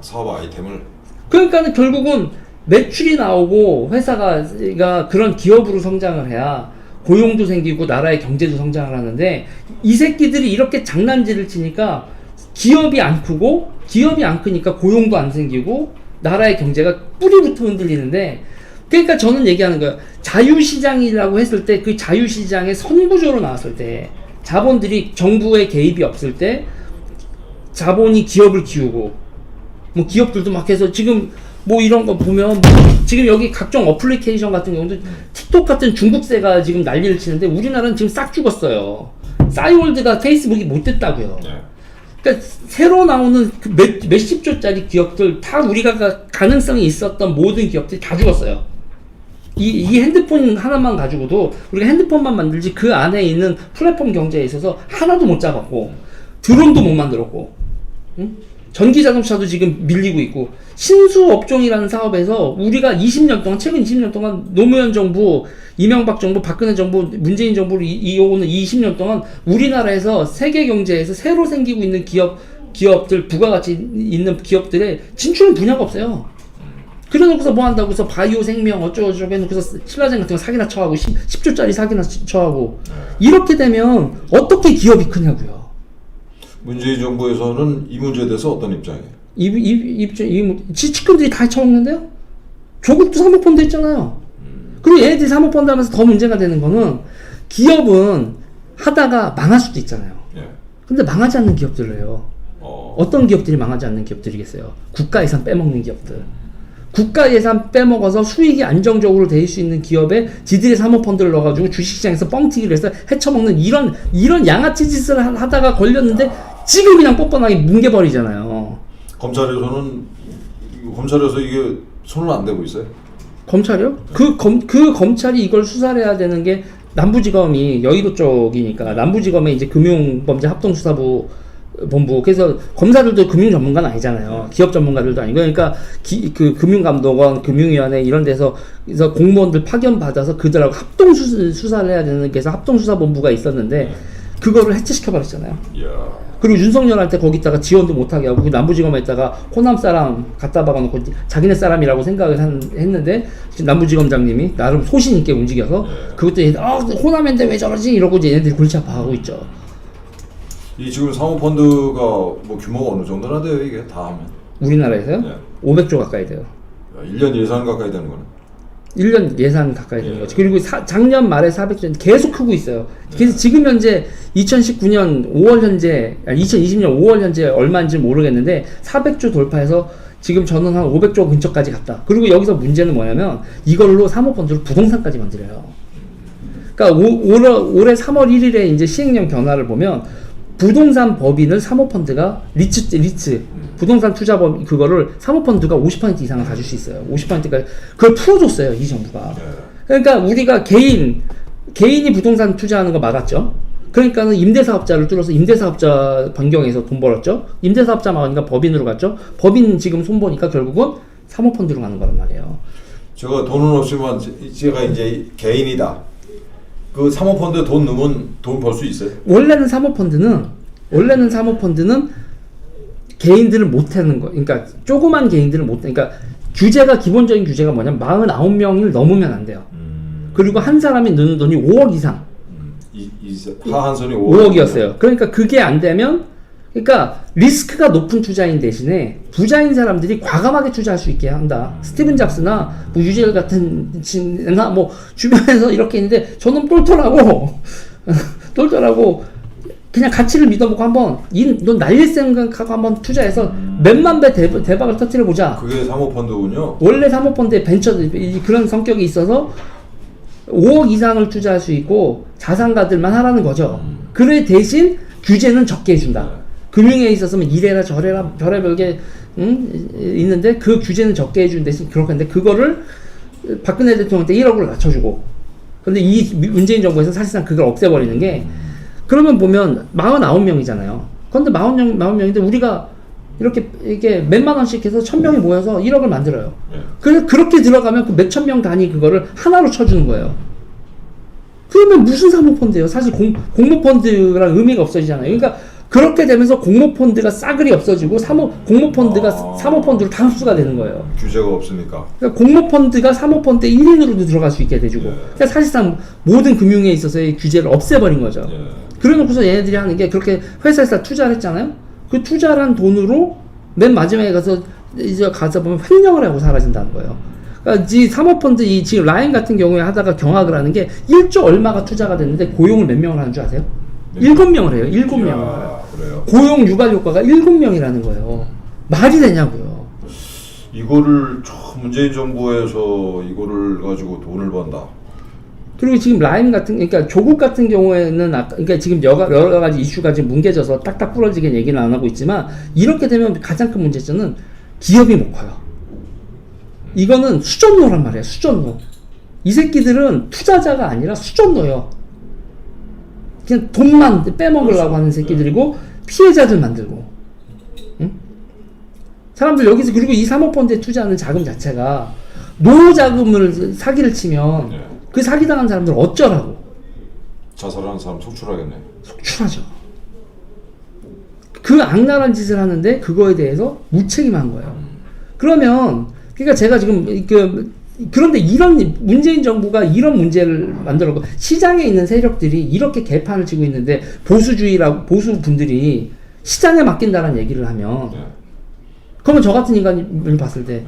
사업 아이템을. 그러니까는 결국은 매출이 나오고 회사가 그런 기업으로 성장을 해야 고용도 생기고 나라의 경제도 성장을 하는데 이 새끼들이 이렇게 장난질을 치니까 기업이 안 크니까 고용도 안 생기고 나라의 경제가 뿌리부터 흔들리는데 그러니까 저는 얘기하는 거예요. 자유시장이라고 했을 때 그 자유시장의 선구조로 나왔을 때 자본들이 정부의 개입이 없을 때 자본이 기업을 키우고 뭐 기업들도 막 해서 지금 뭐 이런 거 보면 지금 여기 각종 어플리케이션 같은 경우도 틱톡 같은 중국세가 지금 난리를 치는데 우리나라는 지금 싹 죽었어요. 싸이월드가 페이스북이 못 됐다고요. 네. 그러니까 새로 나오는 그 몇십 조짜리 기업들 다 우리가 가능성이 있었던 모든 기업들이 다 죽었어요. 이 핸드폰 하나만 가지고도 우리가 핸드폰만 만들지 그 안에 있는 플랫폼 경제에 있어서 하나도 못 잡았고 드론도 못 만들었고 응? 전기자동차도 지금 밀리고 있고 신수업종이라는 사업에서 우리가 20년 동안 최근 20년 동안 노무현 정부, 이명박 정부, 박근혜 정부, 문재인 정부를 이어오는 20년 동안 우리나라에서 세계 경제에서 새로 생기고 있는 기업들 부가가치 있는 기업들의 진출은 분야가 없어요. 그래놓고서 뭐 한다고 해서 바이오 생명 어쩌고저쩌고 해놓고서 신라젠 같은 거 사기나 쳐하고 10조짜리 사기나 쳐하고 이렇게 되면 어떻게 기업이 크냐고요. 문재인 정부에서는 이 문제에 대해서 어떤 입장이에요? 지치권들이 다 쳐먹는데요? 조국도 사모펀드 했잖아요. 그리고 얘네들이 사모펀드 하면서 더 문제가 되는 거는 기업은 하다가 망할 수도 있잖아요. 예. 근데 망하지 않는 기업들을 해요. 어떤 기업들이 망하지 않는 기업들이겠어요? 국가 예산 빼먹는 기업들. 국가 예산 빼먹어서 수익이 안정적으로 될 수 있는 기업에 지들의 사모펀드를 넣어가지고 주식시장에서 뻥튀기를 해서 헤쳐먹는 이런 양아치 짓을 하다가 걸렸는데 지금 그냥 뻔뻔하게 뭉개버리잖아요. 검찰에서 이게 손을 안 대고 있어요? 검찰이요? 그 검찰이 이걸 수사를 해야 되는 게 남부지검이 여의도 쪽이니까 남부지검에 이제 금융범죄합동수사부 본부. 그래서 검사들도 금융 전문가는 아니잖아요. 기업 전문가들도 아니고. 그러니까 그 금융감독원, 금융위원회 이런 데서 그래서 공무원들 파견 받아서 그들하고 합동 수사를 해야 되는 그래서 합동수사본부가 있었는데 그거를 해체시켜 버렸잖아요. 그리고 윤석열한테 거기다가 지원도 못하게 하고 그 남부지검에다가 호남 사람 갖다 박아놓고 자기네 사람이라고 생각을 했는데 지금 남부지검장님이 나름 소신 있게 움직여서 그것도 호남인데 왜 저러지 이러고 이제 얘네들이 골치 아파하고 있죠. 이 지금 사모펀드가 뭐 규모가 어느 정도나 돼요 이게 다 하면? 우리나라에서요? 네. 500조 가까이 돼요. 1년 예산 가까이 되는 거네. 1년 예산 가까이 되는 거죠. 그리고 작년 말에 400조 계속 크고 있어요. 그래서 지금 현재 2019년 5월 현재 2020년 5월 현재 얼마인지 모르겠는데 400조 돌파해서 지금 저는 한 500조 근처까지 갔다. 그리고 여기서 문제는 뭐냐면 이걸로 사모펀드로 부동산까지 만들어요. 그러니까 올해 3월 1일에 이제 시행령 변화를 보면 부동산 법인을 사모펀드가 리츠 부동산 투자법 그거를 사모펀드가 50% 이상을 가질 수 있어요. 50%까지 그걸 풀어줬어요 이 정부가. 그러니까 우리가 개인이 부동산 투자하는 거 막았죠. 그러니까는 임대사업자를 뚫어서 임대사업자 변경해서 돈 벌었죠. 임대사업자 막으니까 법인으로 갔죠. 법인 지금 손보니까 결국은 사모펀드로 가는 거란 말이에요. 제가 돈은 없지만 제가 이제 개인이다. 그 사모펀드에 돈 넣으면 돈 벌 수 있어요? 원래는 사모펀드는 개인들은 못 하는 거. 그러니까 조그만 개인들은 못. 그러니까 규제가 기본적인 규제가 뭐냐면 49명을 넘으면 안 돼요. 그리고 한 사람이 넣는 돈이 5억 이상. 하한선이 5억이었어요. 그러니까 그게 안 되면, 그러니까 리스크가 높은 투자인 대신에 부자인 사람들이 과감하게 투자할 수 있게 한다. 스티븐 잡스나 뭐 유젤 같은 나 뭐 주변에서 이렇게 있는데 저는 똘똘하고 그냥 가치를 믿어보고 한번 넌 날릴 생각하고 한번 투자해서 몇만 배 대박을 터뜨려 보자. 그게 사모펀드군요. 원래 사모펀드의 그런 성격이 있어서 5억 이상을 투자할 수 있고 자산가들만 하라는 거죠. 그래 대신 규제는 적게 해준다. 금융에 있어서는 이래라 저래라 별의별 게 있는데 그 규제는 적게 해준 대신 그렇게 했는데 그거를 박근혜 대통령 때 1억으로 낮춰주고 근데 이 문재인 정부에서 사실상 그걸 없애버리는 게 그러면 보면 49명이잖아요. 그런데 49명인데 우리가 이렇게 몇만 원씩 해서 1000명이 모여서 1억을 만들어요. 그래서 그렇게 들어가면 그 몇천 명 단위 그거를 하나로 쳐주는 거예요. 그러면 무슨 사모펀드예요? 사실 공모펀드랑 의미가 없어지잖아요. 그러니까 그렇게 되면서 공모펀드가 싸그리 없어지고 공모펀드가 사모펀드로 다 흡수가 되는 거예요. 규제가 없으니까. 그러니까 공모펀드가 사모펀드 1인으로도 들어갈 수 있게 돼주고. 그러니까 사실상 모든 금융에 있어서의 규제를 없애버린 거죠. 그래놓고서 얘네들이 하는 게 그렇게 회사에서 투자를 했잖아요. 그 투자를 한 돈으로 맨 마지막에 가서 보면 횡령을 하고 사라진다는 거예요. 그러니까 이 사모펀드 지금 라인 같은 경우에 하다가 경악을 하는 게 1조 얼마가 투자가 됐는데 고용을 몇 명을 하는 줄 아세요? 7명을 해요. 7명을. 그래요. 고용 유발 효과가 7명이라는 거예요. 말이 되냐고요. 이거를 문재인 정부에서 이거를 가지고 돈을 번다. 그리고 지금 라임 같은, 그러니까 조국 같은 경우에는 그러니까 지금 여러 가지 이슈가 지금 뭉개져서 딱딱 부러지게 얘기는 안 하고 있지만 이렇게 되면 가장 큰 문제점은 기업이 못 커요. 이거는 수전노란 말이에요. 수전노. 이 새끼들은 투자자가 아니라 수전노예요. 그냥 돈만 빼먹으려고 하는 새끼들이고 피해자들 만들고. 응? 사람들 여기서 그리고 이 사모펀드에 투자하는 자금 자체가 노자금을 사기를 치면 그 사기당한 사람들 어쩌라고? 자살하는 사람 속출하겠네. 속출하죠. 그 악랄한 짓을 하는데 그거에 대해서 무책임한 거예요. 그러면 그러니까 제가 지금 그런데 이런 문재인 정부가 이런 문제를 만들었고 시장에 있는 세력들이 이렇게 개판을 치고 있는데 보수 분들이 시장에 맡긴다는 얘기를 하면 그러면 저 같은 인간을 봤을 때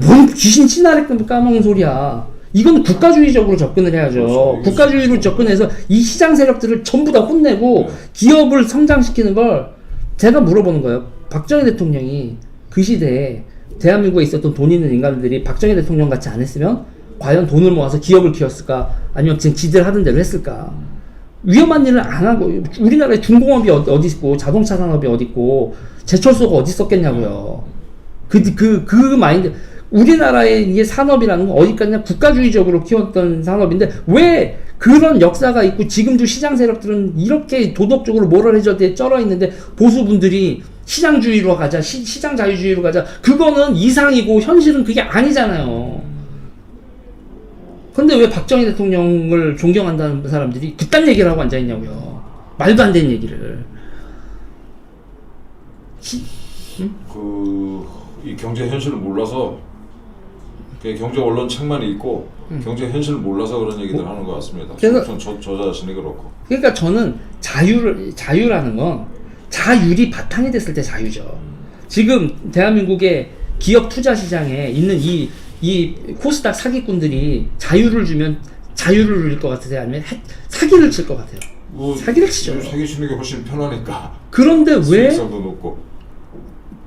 뭔 귀신 치나리 까먹는 소리야. 이건 국가주의적으로 접근을 해야죠. 그렇죠. 국가주의로 접근해서 이 시장 세력들을 전부 다 혼내고 기업을 성장시키는 걸 제가 물어보는 거예요. 박정희 대통령이 그 시대에 대한민국에 있었던 돈 있는 인간들이 박정희 대통령 같이 안 했으면 과연 돈을 모아서 기업을 키웠을까? 아니면 지금 지들 하던 대로 했을까? 위험한 일을 안 하고 우리나라에 중공업이 어디 있고 자동차 산업이 어디 있고 제철소가 어디 있었겠냐고요. 그 마인드 우리나라의 이게 산업이라는 건 어디까지나 국가주의적으로 키웠던 산업인데 왜 그런 역사가 있고 지금도 시장 세력들은 이렇게 도덕적으로 모럴해저드에 쩔어 있는데 보수분들이 시장주의로 가자, 시장 자유주의로 가자. 그거는 이상이고 현실은 그게 아니잖아요. 근데 왜 박정희 대통령을 존경한다는 사람들이 그딴 얘기를 하고 앉아있냐고요. 말도 안 되는 얘기를. 이 경제 현실을 몰라서 경제 언론 책만 읽고 경제 현실을 몰라서 그런 얘기들 하는 것 같습니다. 그래서 저 자신이 그렇고. 그러니까 저는 자유라는 건 자율이 바탕이 됐을 때 자유죠. 지금 대한민국의 기업 투자 시장에 있는 이 코스닥 사기꾼들이 자유를 주면 자유를 누릴 것 같으세요? 아니면 사기를 칠 것 같아요? 사기를 치죠. 사기 치는 게 훨씬 편하니까. 그런데 왜 수익성도 높고.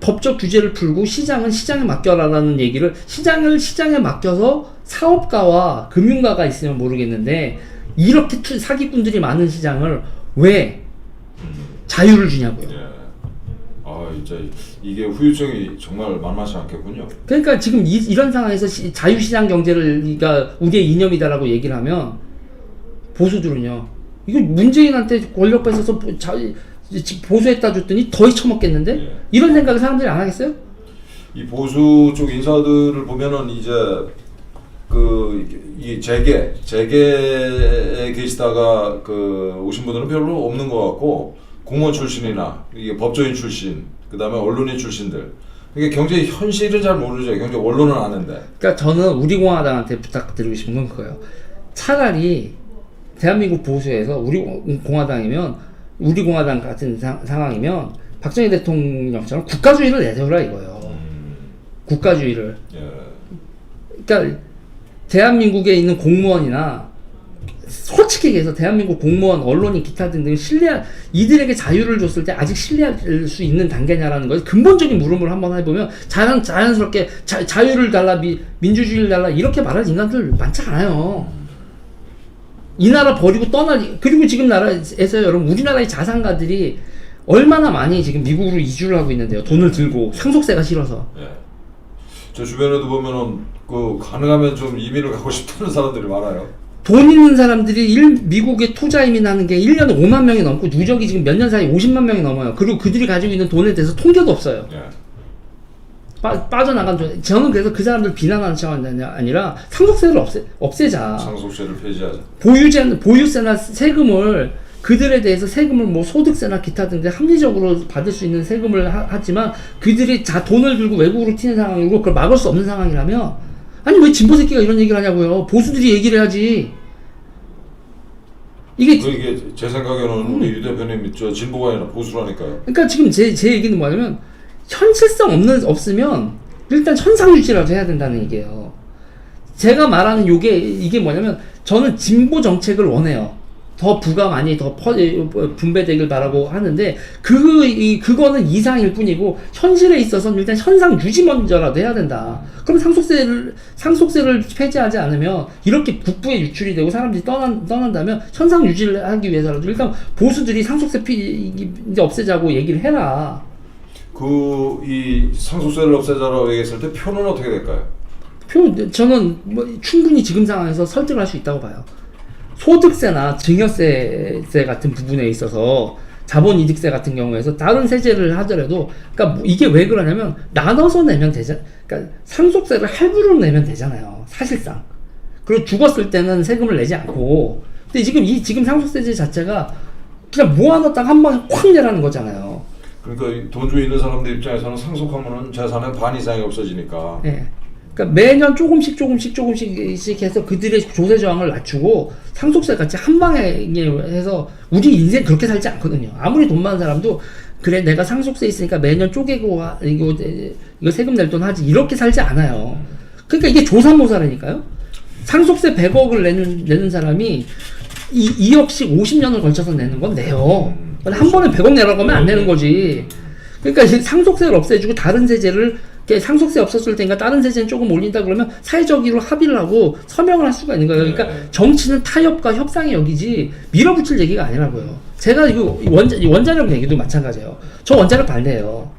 법적 규제를 풀고 시장은 시장에 맡겨라라는 얘기를 시장에 맡겨서 사업가와 금융가가 있으면 모르겠는데 이렇게 사기꾼들이 많은 시장을 왜 자유를 주냐고요. 이제 이게 후유증이 정말 만만치 않겠군요. 그러니까 지금 이런 상황에서 자유시장 경제가 우리의 이념이다라고 얘기를 하면 보수들은요 이거 문재인한테 권력 뺏어서 보수했다 줬더니 더 처먹겠는데? 예. 이런 생각을 사람들이 안 하겠어요? 이 보수 쪽 인사들을 보면은 이제 이 재계에 계시다가 오신 분들은 별로 없는 것 같고, 공무원 출신이나 이게 법조인 출신, 그 다음에 언론인 출신들, 이게 경제 현실은 잘 모르죠. 경제 원론은 아는데. 그러니까 저는 우리 공화당한테 부탁드리고 싶은 건 그거예요. 차라리 대한민국 보수에서 우리 공화당이면, 우리 공화당 같은 상황이면 박정희 대통령처럼 국가주의를 내세우라 이거예요. 국가주의를. 예. 그러니까 대한민국에 있는 공무원이나 솔직히 얘기해서 대한민국 공무원, 언론인, 기타 등등 이들에게 자유를 줬을 때 아직 신뢰할 수 있는 단계냐라는 거예요. 근본적인 물음을 한번 해보면 자연스럽게 자유를 달라, 민주주의를 달라 이렇게 말할 인간들 많지 않아요. 이 나라 버리고 그리고 지금 나라에서 여러분 우리나라의 자산가들이 얼마나 많이 지금 미국으로 이주를 하고 있는데요. 돈을 들고 상속세가 싫어서. 예. 저 주변에도 보면은 가능하면 좀 이민을 가고 싶다는 사람들이 많아요. 돈 있는 사람들이 미국에 투자 이민하는 게 1년에 5만 명이 넘고 누적이 지금 몇 년 사이에 50만 명이 넘어요. 그리고 그들이 가지고 있는 돈에 대해서 통계도 없어요. 예. 빠져나간 돈. 저는 그래서 그 사람들 비난하는 차원이 아니라 상속세를 없애자. 상속세를 폐지하자. 보유세나 세금을 그들에 대해서 세금을 뭐 소득세나 기타 등등 합리적으로 받을 수 있는 세금을 하지만 그들이 돈을 들고 외국으로 튀는 상황이고 그걸 막을 수 없는 상황이라면, 아니 왜 진보 새끼가 이런 얘기를 하냐고요. 보수들이 얘기를 해야지. 이게 제 생각에는 우리 유 대표님 진보가 아니라 보수라니까요. 그러니까 지금 제 얘기는 뭐냐면 현실성 없으면 일단 현상유지라도 해야 된다는 얘기예요. 제가 말하는 이게 뭐냐면 저는 진보 정책을 원해요. 더 부가 많이 더 분배되길 바라고 하는데 그거는 이상일 뿐이고 현실에 있어서는 일단 현상 유지 먼저라도 해야 된다. 그럼 상속세를 폐지하지 않으면 이렇게 국부에 유출이 되고 사람들이 떠난다면 현상 유지를 하기 위해서라도 일단 보수들이 상속세 이제 없애자고 얘기를 해라. 이 상속세를 없애자라고 얘기했을 때 표는 어떻게 될까요? 저는 충분히 지금 상황에서 설득할 수 있다고 봐요. 소득세나 증여세 같은 부분에 있어서 자본이득세 같은 경우에서 다른 세제를 하더라도, 그러니까 이게 왜 그러냐면 나눠서 내면 그러니까 상속세를 할부로 내면 되잖아요, 사실상. 그리고 죽었을 때는 세금을 내지 않고. 근데 지금 상속세제 자체가 그냥 모아놨다가 한 번에 확 내라는 거잖아요. 그러니까 돈주 있는 사람들 입장에서는 상속하면은 재산의 반 이상이 없어지니까. 네. 그러니까 매년 조금씩 해서 그들의 조세 저항을 낮추고 상속세 같이 한 방에 해서 우리 인생 그렇게 살지 않거든요. 아무리 돈 많은 사람도 그래 내가 상속세 있으니까 매년 쪼개고 이거 세금 낼 돈 하지 이렇게 살지 않아요. 그러니까 이게 조삼모사라니까요. 상속세 100억을 내는 사람이 2억씩 50년을 걸쳐서 내는 건 내요. 근데 한 번에 100억 내라고 하면 안 내는 거지. 그러니까 상속세를 없애주고 다른 세제를, 상속세 없었을 때니까 다른 세제는 조금 올린다 그러면 사회적으로 합의를 하고 서명을 할 수가 있는 거예요. 그러니까 정치는 타협과 협상의 역이지 밀어붙일 얘기가 아니라고요. 제가 이거 원자력 얘기도 마찬가지예요. 저 원자력 반대예요.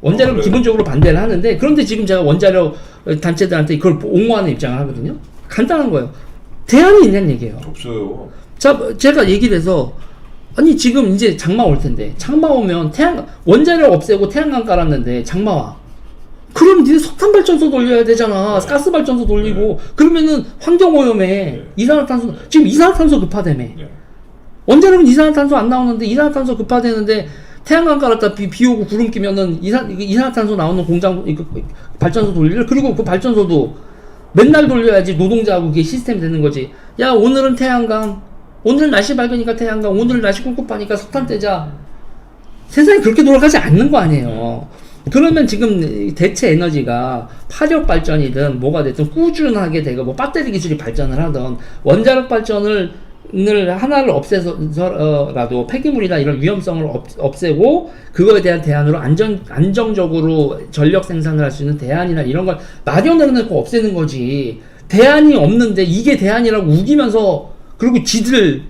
원자력 기본적으로 반대를 하는데, 그런데 지금 제가 원자력 단체들한테 이걸 옹호하는 입장을 하거든요. 간단한 거예요. 대안이 있냐는 얘기예요. 없어요. 제가 얘기를 해서, 아니 지금 이제 장마 올 텐데 장마 오면 원자력 없애고 태양광 깔았는데 장마 와. 그럼 니네 석탄 발전소 돌려야 되잖아. 네. 가스 발전소 돌리고. 네. 그러면은 환경 오염에 네. 이산화탄소, 지금 이산화탄소 급하다며. 네. 원자력은 이산화탄소 안 나오는데 이산화탄소 급하다는데 태양광 깔았다 비 오고 구름 끼면은 이산화탄소 나오는 공장 발전소 돌리려. 그리고 그 발전소도 맨날 돌려야지 노동자하고 그게 시스템이 되는 거지. 야 오늘은 태양광, 오늘 날씨 밝으니까 태양광, 오늘 날씨 꿉꿉하니까 석탄 떼자. 세상이 그렇게 돌아가지 않는 거 아니에요. 그러면 지금 대체 에너지가 화력 발전이든 뭐가 됐든 꾸준하게 되고 뭐 배터리 기술이 발전을 하던 원자력 발전을 하나를 없애서라도 폐기물이나 이런 위험성을 없애고 그거에 대한 대안으로 안정적으로 전력 생산을 할 수 있는 대안이나 이런 걸 마련해놓고 없애는 거지. 대안이 없는데 이게 대안이라고 우기면서, 그리고 지들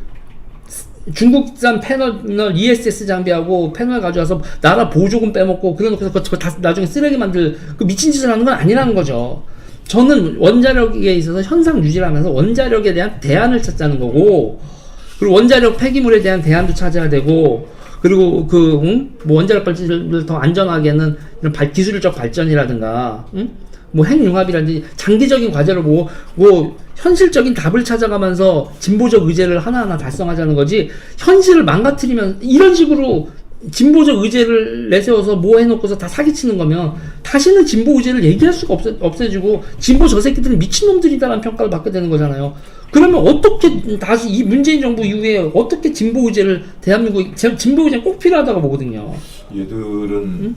중국산 패널 ESS 장비하고 패널 가져와서 나라 보조금 빼먹고 그래놓고서 그거 다 나중에 쓰레기 만들 그 미친 짓을 하는 건 아니라는 거죠. 저는 원자력에 있어서 현상 유지를 하면서 원자력에 대한 대안을 찾자는 거고, 그리고 원자력 폐기물에 대한 대안도 찾아야 되고, 그리고 뭐 원자력 발전을 더 안전하게는 이런 기술적 발전이라든가, 뭐 핵융합이라든지 장기적인 과제를 뭐 현실적인 답을 찾아가면서 진보적 의제를 하나하나 달성하자는 거지, 현실을 망가뜨리면 이런 식으로 진보적 의제를 내세워서 뭐 해놓고서 다 사기치는 거면 다시는 진보 의제를 얘기할 수가 없어지고 진보 저 새끼들은 미친놈들이다라는 평가를 받게 되는 거잖아요. 그러면 어떻게 다시 이 문재인 정부 이후에 어떻게 진보 의제를 대한민국 진보 의제는 꼭 필요하다고 보거든요. 얘들은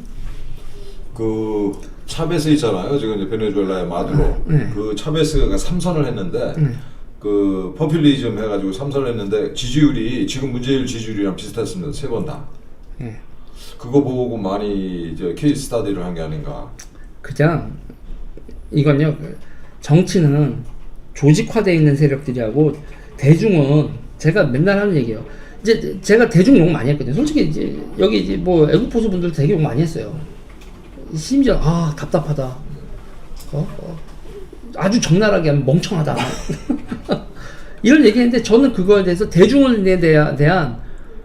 그 차베스 있잖아요. 지금 이제 베네수엘라의 마두로 그 차베스가 3선을 했는데 그 포퓰리즘 해가지고 3선을 했는데 지지율이 지금 문재인 지지율이랑 비슷했습니다. 3번 다. 그거 보고 많이 이제 케이스 스타디를 한 게 아닌가. 그냥 이건요, 정치는 조직화되어 있는 세력들이 하고 대중은 제가 맨날 하는 얘기예요. 이제 제가 대중 욕 많이 했거든요. 솔직히 이제 여기 이제 뭐 애국보수 분들 되게 욕 많이 했어요. 심지어 답답하다. 아주 적나라하게 하면 멍청하다. 이런 얘기했는데 저는 그거에 대해서 대중에 대한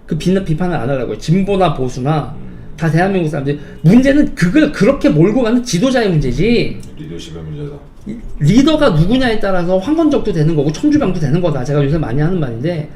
그 비판을 안 하려고요. 진보나 보수나 다 대한민국 사람들. 문제는 그걸 그렇게 몰고 가는 지도자의 문제지. 리더십의 문제다. 리더가 누구냐에 따라서 황건적도 되는 거고 천주병도 되는 거다. 제가 요새 많이 하는 말인데,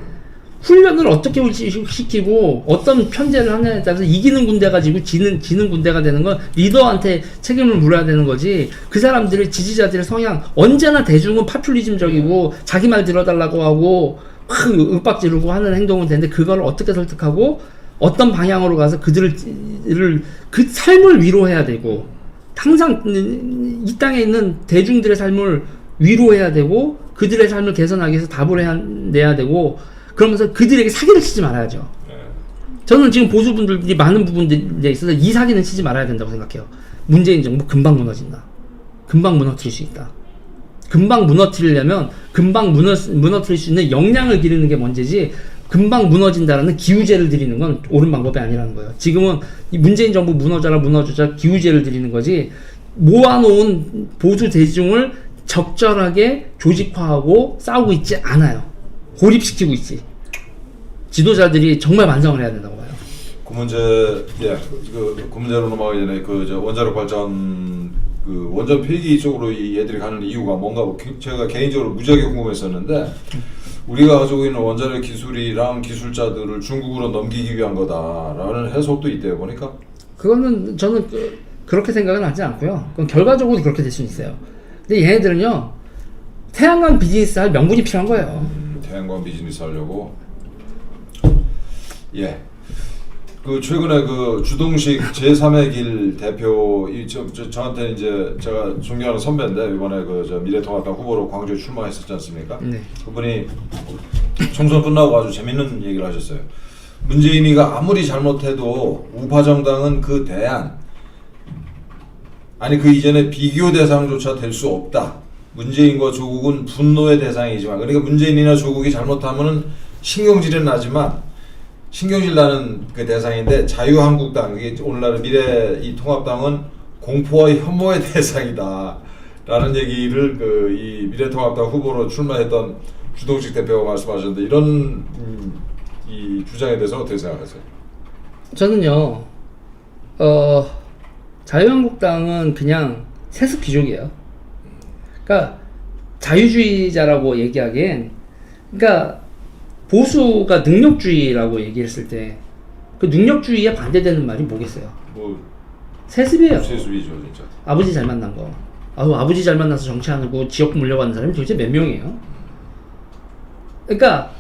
훈련을 어떻게 시키고 어떤 편제를 하냐에 따라서 이기는 군대가 지고 지는 군대가 되는 건 리더한테 책임을 물어야 되는 거지. 그 사람들의 지지자들의 성향, 언제나 대중은 파퓰리즘적이고 자기 말 들어달라고 하고 막 윽박 지르고 하는 행동은 되는데, 그걸 어떻게 설득하고 어떤 방향으로 가서 그들을 그 삶을 위로해야 되고, 항상 이 땅에 있는 대중들의 삶을 위로해야 되고 그들의 삶을 개선하기 위해서 답을 내야 되고, 그러면서 그들에게 사기를 치지 말아야죠. 저는 지금 보수분들이 많은 부분들에 있어서 이 사기는 치지 말아야 된다고 생각해요. 문재인 정부 금방 무너진다. 금방 무너뜨릴 수 있다. 금방 무너뜨리려면 금방 무너뜨릴 수 있는 역량을 기르는 게 문제지, 금방 무너진다라는 기우제를 드리는 건 옳은 방법이 아니라는 거예요. 지금은 이 문재인 정부 무너져라 기우제를 드리는 거지, 모아놓은 보수 대중을 적절하게 조직화하고 싸우고 있지 않아요. 고립시키고 있지. 지도자들이 정말 반성을 해야 된다고 봐요. 그 문제, 그 문제로 넘어가기 전에 저 원자력 발전 원전 폐기 쪽으로 이 애들이 가는 이유가 뭔가 제가 개인적으로 무지하게 궁금했었는데, 우리가 가지고 있는 원자력 기술이랑 기술자들을 중국으로 넘기기 위한 거다라는 해석도 있대요, 보니까. 그거는 저는 그렇게 생각은 하지 않고요. 그건 결과적으로 그렇게 될 수 있어요. 근데 얘네들은요, 태양광 비즈니스 할 명분이 필요한 거예요. 태양광 비즈니스 하려고. 예. 그 최근에 그 주동식 제3의 길 대표 저한테 이제 제가 존경하는 선배인데, 이번에 저 미래통합당 후보로 광주에 출마했었지 않습니까? 네. 그분이 총선 끝나고 아주 재밌는 얘기를 하셨어요. 문재인이가 아무리 잘못해도 우파 정당은 그 대안, 아니 그 이전에 비교 대상조차 될 수 없다. 문재인과 조국은 분노의 대상이지만, 그러니까 문재인이나 조국이 잘못하면은 신경질은 나지만, 신경질 나는 그 대상인데, 자유한국당, 오늘날 미래 이 통합당은 공포와 혐오의 대상이다 라는 얘기를 이 미래통합당 후보로 출마했던 주동식 대표가 말씀하셨는데, 이런 이 주장에 대해서 어떻게 생각하세요? 저는요, 자유한국당은 그냥 세습 귀족이에요. 그러니까 자유주의자라고 얘기하기엔, 그러니까 보수가 능력주의라고 얘기했을 때 그 능력주의에 반대되는 말이 뭐겠어요? 세습이에요. 세습이죠, 진짜. 아버지 잘 만난 거. 아버지 잘 만나서 정치하고 지역구 물려가는 사람이 도대체 몇 명이에요? 그러니까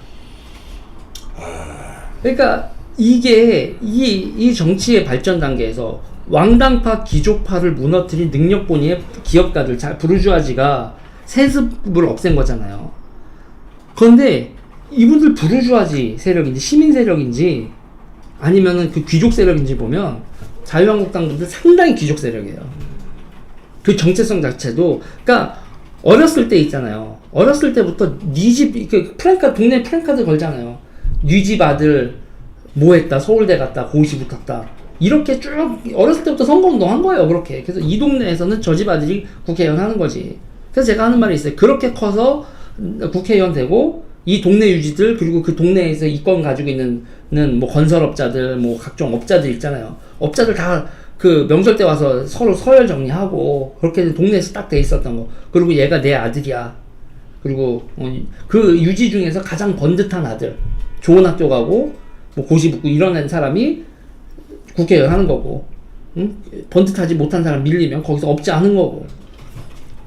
이게 이 정치의 발전 단계에서 왕당파 귀족파를 무너뜨린 능력본위의 기업가들, 부르주아지가 세습을 없앤 거잖아요. 그런데 이분들 부르주아지 세력인지 시민 세력인지 아니면은 그 귀족 세력인지 보면 자유한국당 분들 상당히 귀족 세력이에요. 그 정체성 자체도, 그러니까 어렸을 때 있잖아요. 어렸을 때부터 네 집 동네 프랭카드 걸잖아요. 네 집 아들 뭐 했다, 서울대 갔다, 고시 붙었다, 이렇게 쭉 어렸을 때부터 선거운동 한 거예요. 그렇게. 그래서 이 동네에서는 저 집 아들이 국회의원 하는 거지. 그래서 제가 하는 말이 있어요. 그렇게 커서 국회의원 되고 이 동네 유지들 그리고 그 동네에서 이권 가지고 있는 뭐 건설업자들 뭐 각종 업자들 있잖아요. 업자들 다 그 명절 때 와서 서로 서열 정리하고 그렇게 동네에서 딱 돼 있었던 거. 그리고 얘가 내 아들이야. 그리고 그 유지 중에서 가장 번듯한 아들, 좋은 학교 가고 뭐 고시 붙고 이런 사람이 국회의원 하는 거고, 응? 번듯하지 못한 사람 밀리면 거기서 없지 않은 거고.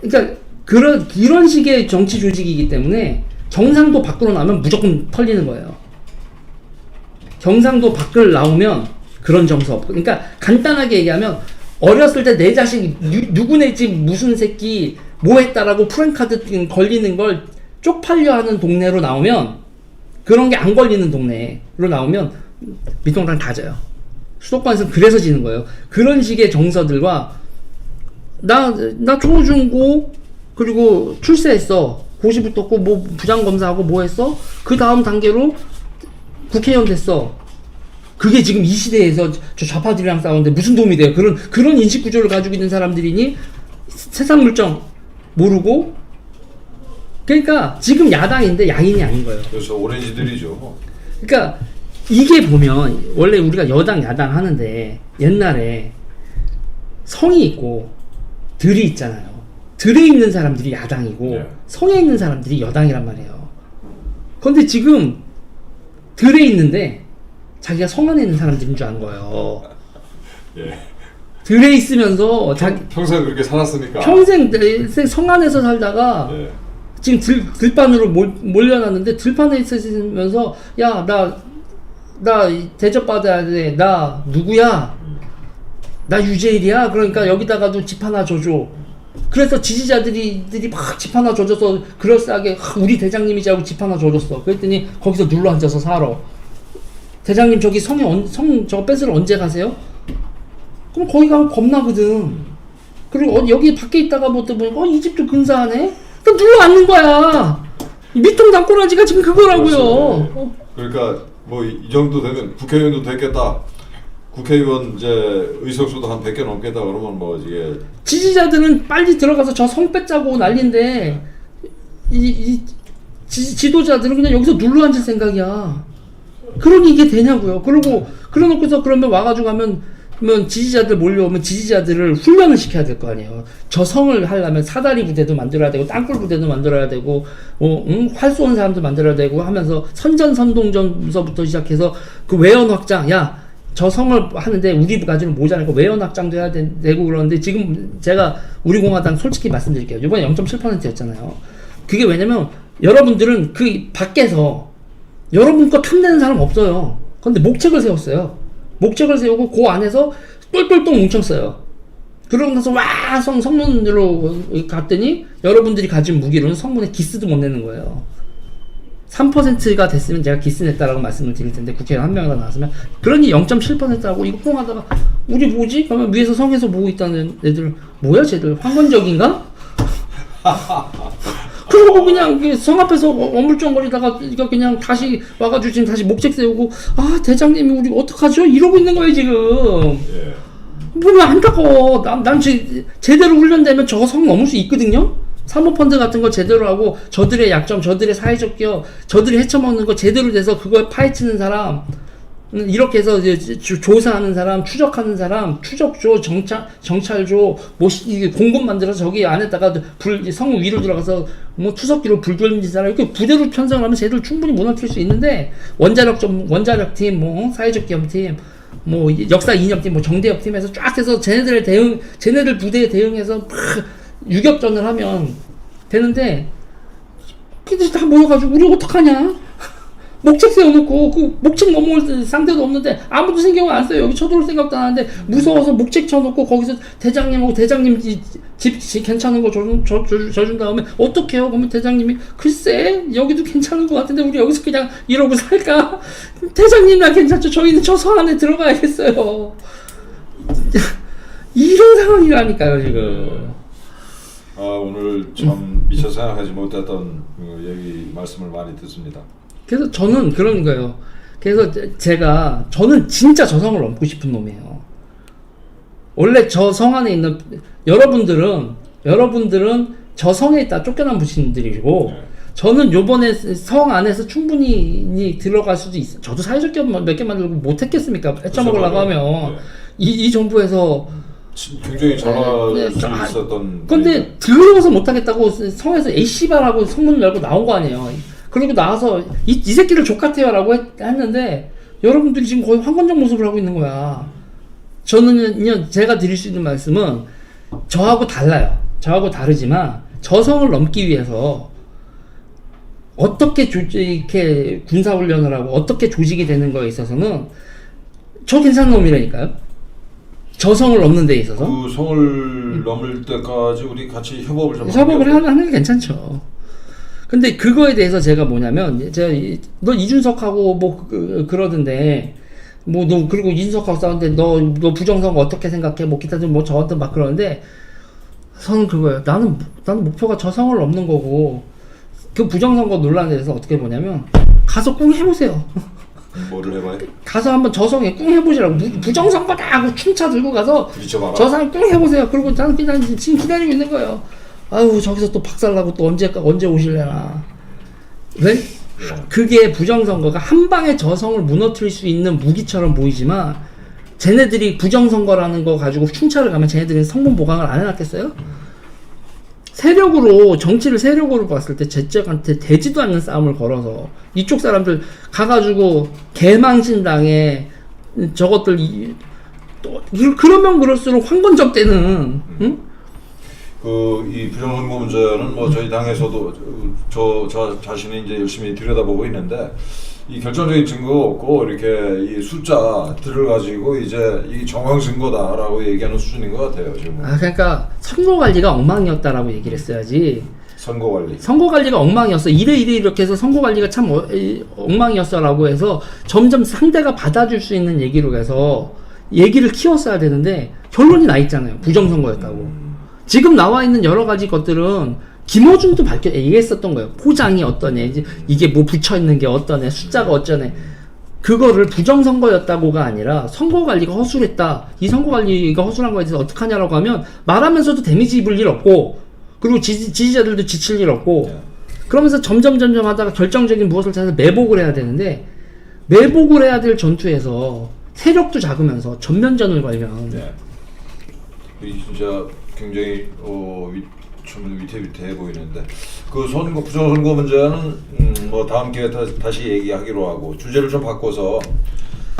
그러니까 이런 식의 정치 조직이기 때문에 경상도 밖으로 나오면 무조건 털리는 거예요. 경상도 밖을 나오면 그런 정서 없고. 그러니까 간단하게 얘기하면 어렸을 때 내 자식 누구네 집 무슨 새끼 뭐 했다라고 프랜카드 걸리는 걸 쪽팔려 하는 동네로 나오면, 그런 게 안 걸리는 동네로 나오면 민통당 다 져요. 수도권에서 그래서 지는 거예요. 그런 식의 정서들과 나 초중고 그리고 출세했어. 고시 붙었고 뭐 부장검사하고 뭐 했어? 그 다음 단계로 국회의원 됐어. 그게 지금 이 시대에서 저 좌파들이랑 싸우는데 무슨 도움이 돼요? 그런 인식 구조를 가지고 있는 사람들이니 세상 물정 모르고. 그러니까 지금 야당인데 야인이 아닌 거예요. 그래서 오렌지들이죠. 그러니까 이게 보면 원래 우리가 여당 야당 하는데 옛날에 성이 있고 들이 있잖아요. 들에 있는 사람들이 야당이고 네. 성에 있는 사람들이 여당이란 말이에요. 그런데 지금 들에 있는데 자기가 성 안에 있는 사람들인 줄 아는 거예요. 예. 들에 있으면서 평생 그렇게 살았으니까. 평생 성 안에서 살다가 예. 지금 들판으로 몰려놨는데, 들판에 있으면서 야 나 대접받아야 돼. 나 누구야? 나 유재일이야. 그러니까 여기다가도 집 하나 줘줘. 그래서 지지자들이 막 집 하나 줘줘서 그럴싸하게 우리 대장님이지 하고 집 하나 줘줬어. 그랬더니 거기서 눌러 앉아서 살아. 대장님 저기 성 저 뺏으러 언제 가세요? 그럼 거기 가면 겁나거든. 그리고 여기 밖에 있다가 뭐 또 보니까 이 집도 근사하네? 또 눌러 앉는 거야. 미통당 꼬라지가 지금 그거라고요. 그렇죠. 그러니까 뭐 이 정도 되면 국회의원도 됐겠다. 국회의원 이제 의석수도 한 100개 넘겠다 그러면 뭐 이게 지지자들은 빨리 들어가서 저 성 뺏자고 난리인데 지도자들은 그냥 여기서 눌러 앉을 생각이야. 그러니 이게 되냐고요. 그러놓고서 그러면 와가지고 그러면 지지자들 몰려오면 지지자들을 훈련을 시켜야 될 거 아니에요. 저 성을 하려면 사다리 부대도 만들어야 되고 땅굴 부대도 만들어야 되고 활 쏘는 사람도 만들어야 되고 하면서 선전선동전서부터 시작해서 그 외연 확장, 야 저 성을 하는데 우리 가지고는 모자라니까 외연 확장도 해야 되고 그러는데, 지금 제가 우리 공화당 솔직히 말씀드릴게요. 이번에 0.7%였잖아요. 그게 왜냐면 여러분들은 그 밖에서 여러분 거 탐내는 사람 없어요. 그런데 목책을 세웠어요. 목책을 세우고 그 안에서 똘똘똘 뭉쳤어요. 그러고 나서 와 성문으로 갔더니 여러분들이 가진 무기로는 성문에 기스도 못 내는 거예요. 3%가 됐으면 제가 기스 냈다라고 말씀을 드릴 텐데 국회의원 한 명이나 나왔으면, 그러니 0.7%라고 이거 뽕하다가 우리 뭐지? 그러면 위에서 성에서 보고 있다는 애들 뭐야 쟤들 황건적인가? 그러고 그냥 성 앞에서 어물쩡거리다가 이거 그냥 다시 와가지고 지금 다시 목책 세우고 아 대장님이 우리 어떡하죠? 이러고 있는 거예요 지금. 예. 보면 안타까워. 난 제대로 훈련되면 저 성 넘을 수 있거든요. 사모펀드 같은 거 제대로 하고 저들의 약점, 저들의 사회적 기업, 저들이 헤쳐먹는 거 제대로 돼서 그걸 파헤치는 사람, 이렇게 해서 이제 조사하는 사람, 추적하는 사람, 추적조, 정찰조, 뭐 이게 공군 만들어서 저기 안에다가 성 위로 들어가서 뭐 투석기로 불 돌리는 사람, 이렇게 부대로 편성을 하면 쟤들 충분히 무너뜨릴 수 있는데, 원자력 팀, 뭐 사회적 기업 팀, 뭐 역사 이념팀, 뭐 정대협 팀에서 쫙 해서 쟤네들 부대에 대응해서 막 유격전을 하면 되는데, 걔들이 다 모여가지고 우리 어떡하냐? 목책 세워놓고 그 목책 넘어올 상대도 없는데 아무도 신경을 안 써요. 여기 쳐들어올 생각도 안 하는데 무서워서 목책 쳐놓고 거기서 대장님하고 대장님 집 괜찮은 거 줘준 다음에 어떡해요? 그러면 대장님이 글쎄 여기도 괜찮은 것 같은데 우리 여기서 그냥 이러고 살까? 대장님 나 괜찮죠? 저희는 저 성 안에 들어가야겠어요. 이런 상황이라니까요 지금. 아 오늘 참 미처 생각하지 못했던 얘기 말씀을 많이 듣습니다. 그래서 저는 그런 거예요. 그래서 저는 진짜 저 성을 넘고 싶은 놈이에요. 원래 저 성 안에 있는 여러분들은 저 성에 있다 쫓겨난 분들이고, 저는 요번에 성 안에서 충분히 들어갈 수도 있어요. 저도 사회적 기업 몇 개 만들고 못했겠습니까? 해쳐먹으려고 하면. 이 정부에서. 굉장히 잘할 네, 수 있었던. 근데 들어가서 못하겠다고 성에서 A씨발하고 성문 열고 나온 거 아니에요. 그리고 나와서 이 새끼를 족같아요라고 했는데 여러분들이 지금 거의 황건적 모습을 하고 있는 거야. 저는요, 제가 드릴 수 있는 말씀은 저하고 달라요. 저하고 다르지만 저성을 넘기 위해서 어떻게 이렇게 군사훈련을 하고 어떻게 조직이 되는 거에 있어서는 저 괜찮은 놈이라니까요. 저성을 넘는 데 있어서 그 성을 넘을 때까지 우리 같이 협업을 좀 하는 게 괜찮죠. 근데 그거에 대해서 제가 뭐냐면 너 이준석하고 뭐 그러던데 뭐 너 그리고 이준석하고 싸우는데 너 부정선거 어떻게 생각해? 뭐 기타 뭐 저한테 막 그러는데 저는 그거예요. 나는 목표가 저성을 넘는 거고 그 부정선거 논란에 대해서 어떻게 보냐면 가서 꿍 해보세요. 뭐를 해봐요? 가서 한번 저성에 꿍 해보시라고. 부정선거다 하고 춤차 들고 가서 부딪혀봐라. 저 사람 꿍 해보세요. 그리고 나는 그냥 지금 기다리고 있는 거예요. 아유, 저기서 또 박살나고 또 언제 오실래나. 왜? 그게 부정선거가 한 방에 저성을 무너뜨릴 수 있는 무기처럼 보이지만 쟤네들이 부정선거라는 거 가지고 춤차를 가면 쟤네들은 성분 보강을 안 해놨겠어요? 정치를 세력으로 봤을 때 제적한테 되지도 않는 싸움을 걸어서 이쪽 사람들 가가지고 개망신당에 저것들 또 그러면 그럴수록 황건적 때는 응? 이 부정선거 문제는 뭐 저희 당에서도 저 자신이 이제 열심히 들여다보고 있는데 이 결정적인 증거가 없고 이렇게 이 숫자들을 가지고 이제 이 정황 증거다라고 얘기하는 수준인 것 같아요 지금. 그러니까 선거 관리가 엉망이었다라고 얘기를 했어야지. 선거 관리가 엉망이었어. 이래 이렇게 해서 선거 관리가 참 엉망이었어라고 해서 점점 상대가 받아줄 수 있는 얘기로 해서 얘기를 키웠어야 되는데 결론이 나 있잖아요. 부정선거였다고. 지금 나와 있는 여러 가지 것들은 김어준도 얘기했었던 거예요. 포장이 어떠네, 이게 뭐 붙여있는 게 어떠네, 숫자가 어쩌네. 그거를 부정선거였다고가 아니라 선거관리가 허술했다. 이 선거관리가 허술한 거에 대해서 어떡하냐라고 하면 말하면서도 데미지 입을 일 없고 그리고 지지자들도 지칠 일 없고 그러면서 점점 하다가 결정적인 무엇을 찾아서 매복을 해야 되는데 매복을 해야 될 전투에서 세력도 작으면서 전면전을 걸면 진짜 굉장히 좀 위태위태해 보이는데 그 부정선거 문제는 뭐 다음 기회에 다시 얘기하기로 하고 주제를 좀 바꿔서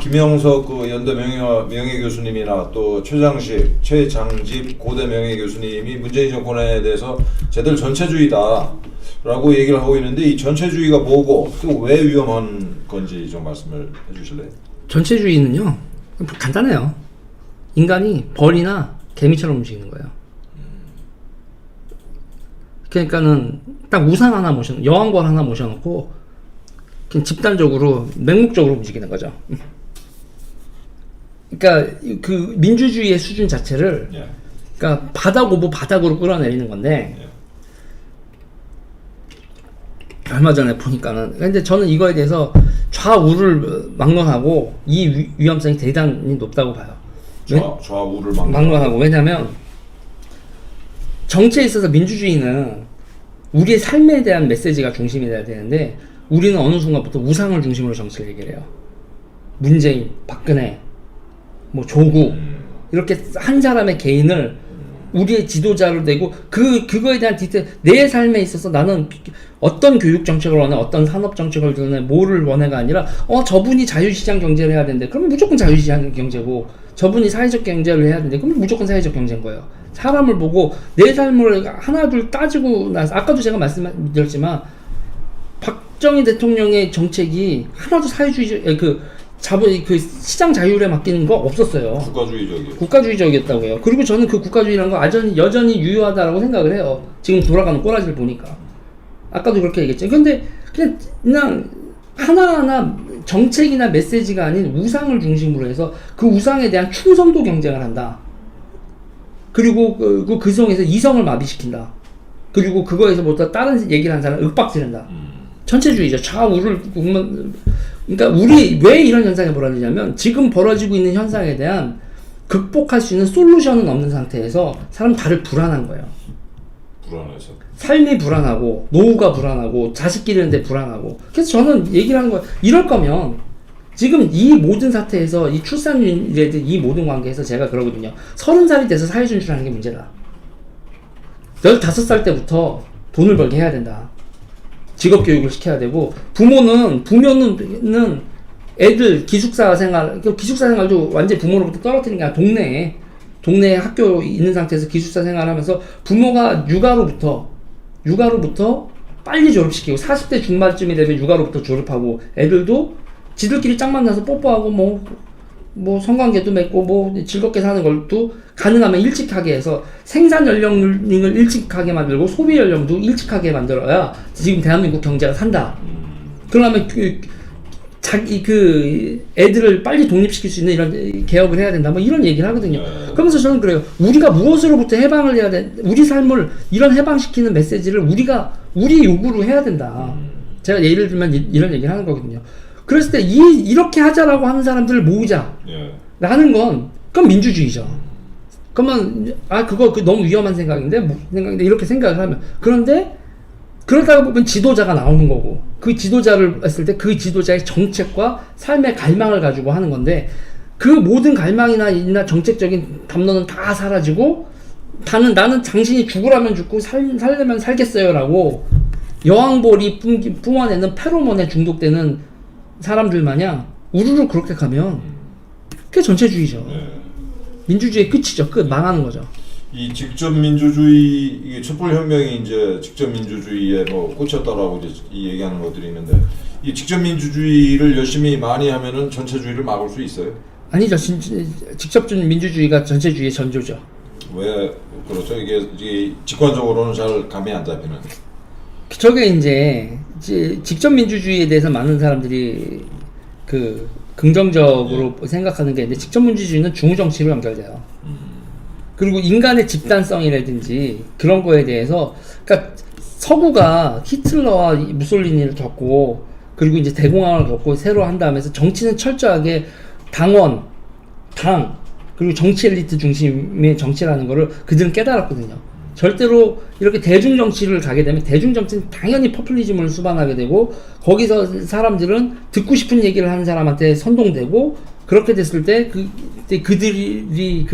김영석 그 연대 명예 교수님이나 또 최장집 고대 명예 교수님이 문재인 정권에 대해서 쟤들 전체주의다라고 얘기를 하고 있는데 이 전체주의가 뭐고 또 왜 위험한 건지 좀 말씀을 해주실래요? 전체주의는요 간단해요. 인간이 벌이나 개미처럼 움직이는 거예요. 그러니까는 딱 우상 하나 여왕벌 하나 모셔놓고 그냥 집단적으로 맹목적으로 움직이는 거죠. 그러니까 그 민주주의의 수준 자체를 그러니까 바닥 오브 바닥으로 끌어내리는 건데 얼마 전에 보니까는 근데 저는 이거에 대해서 좌우를 막론하고 이 위험성이 대단히 높다고 봐요. 좌우를 막론하고 왜냐면 정치에 있어서 민주주의는 우리의 삶에 대한 메시지가 중심이 돼야 되는데 우리는 어느 순간부터 우상을 중심으로 정치를 얘기를 해요. 문재인, 박근혜, 뭐 조국 이렇게 한 사람의 개인을 우리의 지도자로 되고 그거에 대한 디테일 내 삶에 있어서 나는 어떤 교육 정책을 원해 어떤 산업 정책을 원해 뭐를 원해가 아니라 저분이 자유시장 경제를 해야 되는데 그러면 무조건 자유시장 경제고 저분이 사회적 경제를 해야 되는데 그러면 무조건 사회적 경제인 거예요. 사람을 보고 내 삶을 하나 둘 따지고 나서 아까도 제가 말씀드렸지만 박정희 대통령의 정책이 하나도 사회주의 그 시장 자율에 맡기는 거 없었어요. 국가주의적이었다고요. 그리고 저는 그 국가주의라는 거 여전히 유효하다라고 생각을 해요. 지금 돌아가는 꼬라지를 보니까. 아까도 그렇게 얘기했죠. 근데 그냥 하나하나 정책이나 메시지가 아닌 우상을 중심으로 해서 그 우상에 대한 충성도 경쟁을 한다. 그리고 그 성에서 이성을 마비시킨다. 그리고 그거에서 보다 다른 얘기를 하는 사람을 윽박지른다. 전체주의죠. 좌우를 그러니까 우리 왜 이런 현상이 벌어지냐면 지금 벌어지고 있는 현상에 대한 극복할 수 있는 솔루션은 없는 상태에서 사람 다들 불안한 거예요. 불안해서. 삶이 불안하고 노후가 불안하고 자식 기르는데 불안하고. 그래서 저는 얘기를 하는 거예요. 이럴 거면 지금 이 모든 사태에서 이 출산율이라든 이 모든 관계에서 제가 그러거든요. 30살이 돼서 사회준출하는 게 문제다. 15살 때부터 돈을 벌게 해야 된다. 직업교육을 시켜야 되고, 부모는 애들 기숙사 생활도 완전히 부모로부터 떨어뜨리는 게 아니라 동네에 학교 있는 상태에서 기숙사 생활하면서 부모가 육아로부터 빨리 졸업시키고 40대 중반쯤이 되면 육아로부터 졸업하고 애들도 지들끼리 짝 만나서 뽀뽀하고 뭐 성관계도 맺고 뭐 즐겁게 사는 걸도 가능하면 일찍 하게 해서 생산 연령을 일찍 하게 만들고 소비 연령도 일찍 하게 만들어야 지금 대한민국 경제가 산다. 그러면 애들을 빨리 독립시킬 수 있는 이런 개혁을 해야 된다. 뭐 이런 얘기를 하거든요. 그러면서 저는 그래요. 우리가 무엇으로부터 해방을 해야 돼? 우리 삶을 이런 해방시키는 메시지를 우리 요구로 해야 된다. 제가 예를 들면 이런 얘기를 하는 거거든요. 그랬을 때 이렇게 하자라고 하는 사람들을 모으자. 라는 건 그건 민주주의죠. 그러면 그거 너무 위험한 생각인데 이렇게 생각을 하면 그런데 그러다가 보면 지도자가 나오는 거고 그 지도자를 했을 때 그 지도자의 정책과 삶의 갈망을 가지고 하는 건데 그 모든 갈망이나 정책적인 담론은 다 사라지고 나는 당신이 죽으라면 죽고 살려면 살겠어요라고 여왕벌이 뿜어내는 페로몬에 중독되는 사람들 마냥 우르르 그렇게 가면 그게 전체주의죠. 민주주의의 끝이죠. 끝. 망하는 거죠. 이 직접 민주주의, 이게 촛불혁명이 이제 직접 민주주의에 꽂혔다라고 이제 이 얘기하는 것들이 있는데, 이 직접 민주주의를 열심히 많이 하면은 전체주의를 막을 수 있어요? 아니죠. 직접 민주주의가 전체주의의 전조죠. 왜 그렇죠? 이게 직관적으로는 잘 감이 안 잡히는. 저게 이제 직접 민주주의에 대해서 많은 사람들이 긍정적으로 생각하는 게 있는데 직접 민주주의는 중우정치로 연결돼요. 그리고 인간의 집단성이라든지 그런 거에 대해서 그러니까 서구가 히틀러와 무솔리니를 겪고 그리고 이제 대공황을 겪고 새로 한 다음에서 정치는 철저하게 당 그리고 정치 엘리트 중심의 정치라는 거를 그들은 깨달았거든요. 절대로 이렇게 대중정치를 가게 되면 대중정치는 당연히 퍼플리즘을 수반하게 되고 거기서 사람들은 듣고 싶은 얘기를 하는 사람한테 선동되고 그렇게 됐을 때 그들이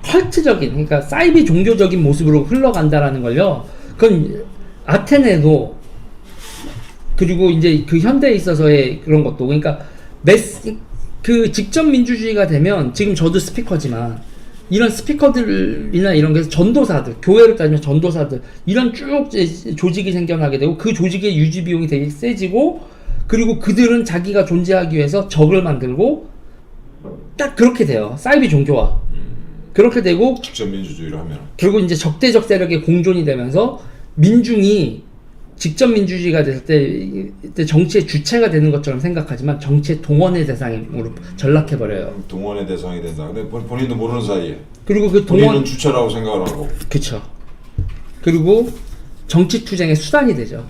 컬트적인 그러니까 사이비 종교적인 모습으로 흘러간다라는 걸요. 그건 아테네도 그리고 이제 그 현대에 있어서의 그런 것도 그러니까 직접 민주주의가 되면 지금 저도 스피커지만 이런 스피커들이나 이런 게 전도사들, 교회를 따지면 전도사들 이런 쭉 조직이 생겨나게 되고 그 조직의 유지 비용이 되게 세지고 그리고 그들은 자기가 존재하기 위해서 적을 만들고 딱 그렇게 돼요. 사이비 종교화. 그렇게 되고 직접 민주주의를 하면 그리고 이제 적대적 세력의 공존이 되면서 민중이 직접 민주주의가 됐을 때 정치의 주체가 되는 것처럼 생각하지만 정치의 동원의 대상으로 전락해버려요. 동원의 대상이 된다. 근데 본인도 모르는 사이에. 그리고 그 본인은 주체라고 생각을 하고. 그쵸. 그리고 정치 투쟁의 수단이 되죠.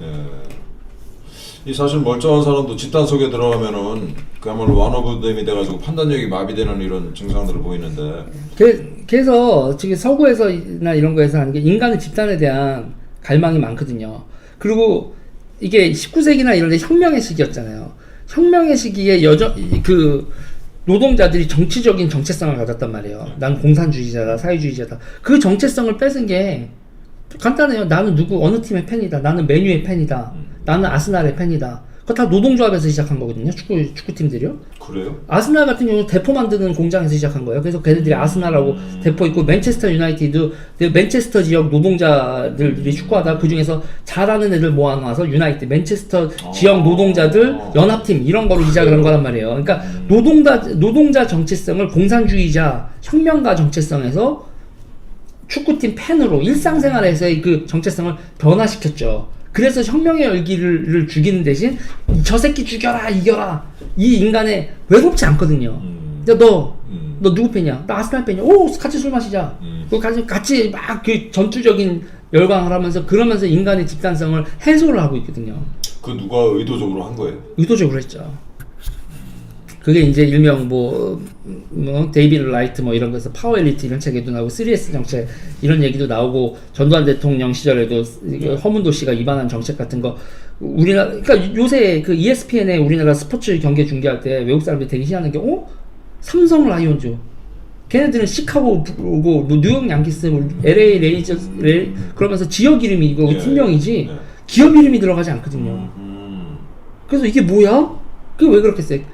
이 사실 멀쩡한 사람도 집단 속에 들어가면은 그야말로 완오브댐이 돼가지고 판단력이 마비되는 이런 증상들을 보이는데. 그래서 지금 서구에서나 이런 거에서 하는 게 인간의 집단에 대한 갈망이 많거든요. 그리고 이게 19세기나 이런 데 혁명의 시기였잖아요. 혁명의 시기에 노동자들이 정치적인 정체성을 가졌단 말이에요. 난 공산주의자다, 사회주의자다. 그 정체성을 뺏은 게 간단해요. 나는 어느 팀의 팬이다. 나는 메뉴의 팬이다. 나는 아스날의 팬이다. 그거 다 노동조합에서 시작한 거거든요. 축구팀들이요. 그래요? 아스날 같은 경우는 대포 만드는 공장에서 시작한 거예요. 그래서 걔네들이 아스날하고 대포 있고 맨체스터 유나이티드 맨체스터 지역 노동자들이 축구하다 그 중에서 잘하는 애들 모아놔서 유나이티드 맨체스터 지역 노동자들 연합팀 이런 거로 시작을 한 거란 말이에요. 그러니까 노동자 정체성을 공산주의자 혁명가 정체성에서 축구팀 팬으로 일상생활에서의 그 정체성을 변화시켰죠. 그래서 혁명의 열기를 죽이는 대신 저 새끼 죽여라 이겨라 이 인간에 외롭지 않거든요. 야 너 누구 팬이야? 나 아스날 팬이야. 오 같이 술 마시자. 같이 막 그 전투적인 열광을 하면서 그러면서 인간의 집단성을 해소를 하고 있거든요. 그 누가 의도적으로 한 거예요? 의도적으로 했죠. 그게 이제 일명 뭐 데이비드 라이트 뭐 이런 거에서 파워 엘리트 이런 책에도 나오고 3S 정책 이런 얘기도 나오고 전두환 대통령 시절에도 허문도 씨가 입안한 정책 같은 거 우리나라 그러니까 요새 그 ESPN에 우리나라 스포츠 경기 중계할 때 외국 사람들이 되게 희한한 게 삼성 라이온즈 걔네들은 시카고 뭐 뉴욕 양키스 뭐 LA 레이저스 그러면서 지역 이름이 이거 팀명이지 기업 이름이 들어가지 않거든요. 그래서 이게 뭐야? 그게 왜 그렇게 세?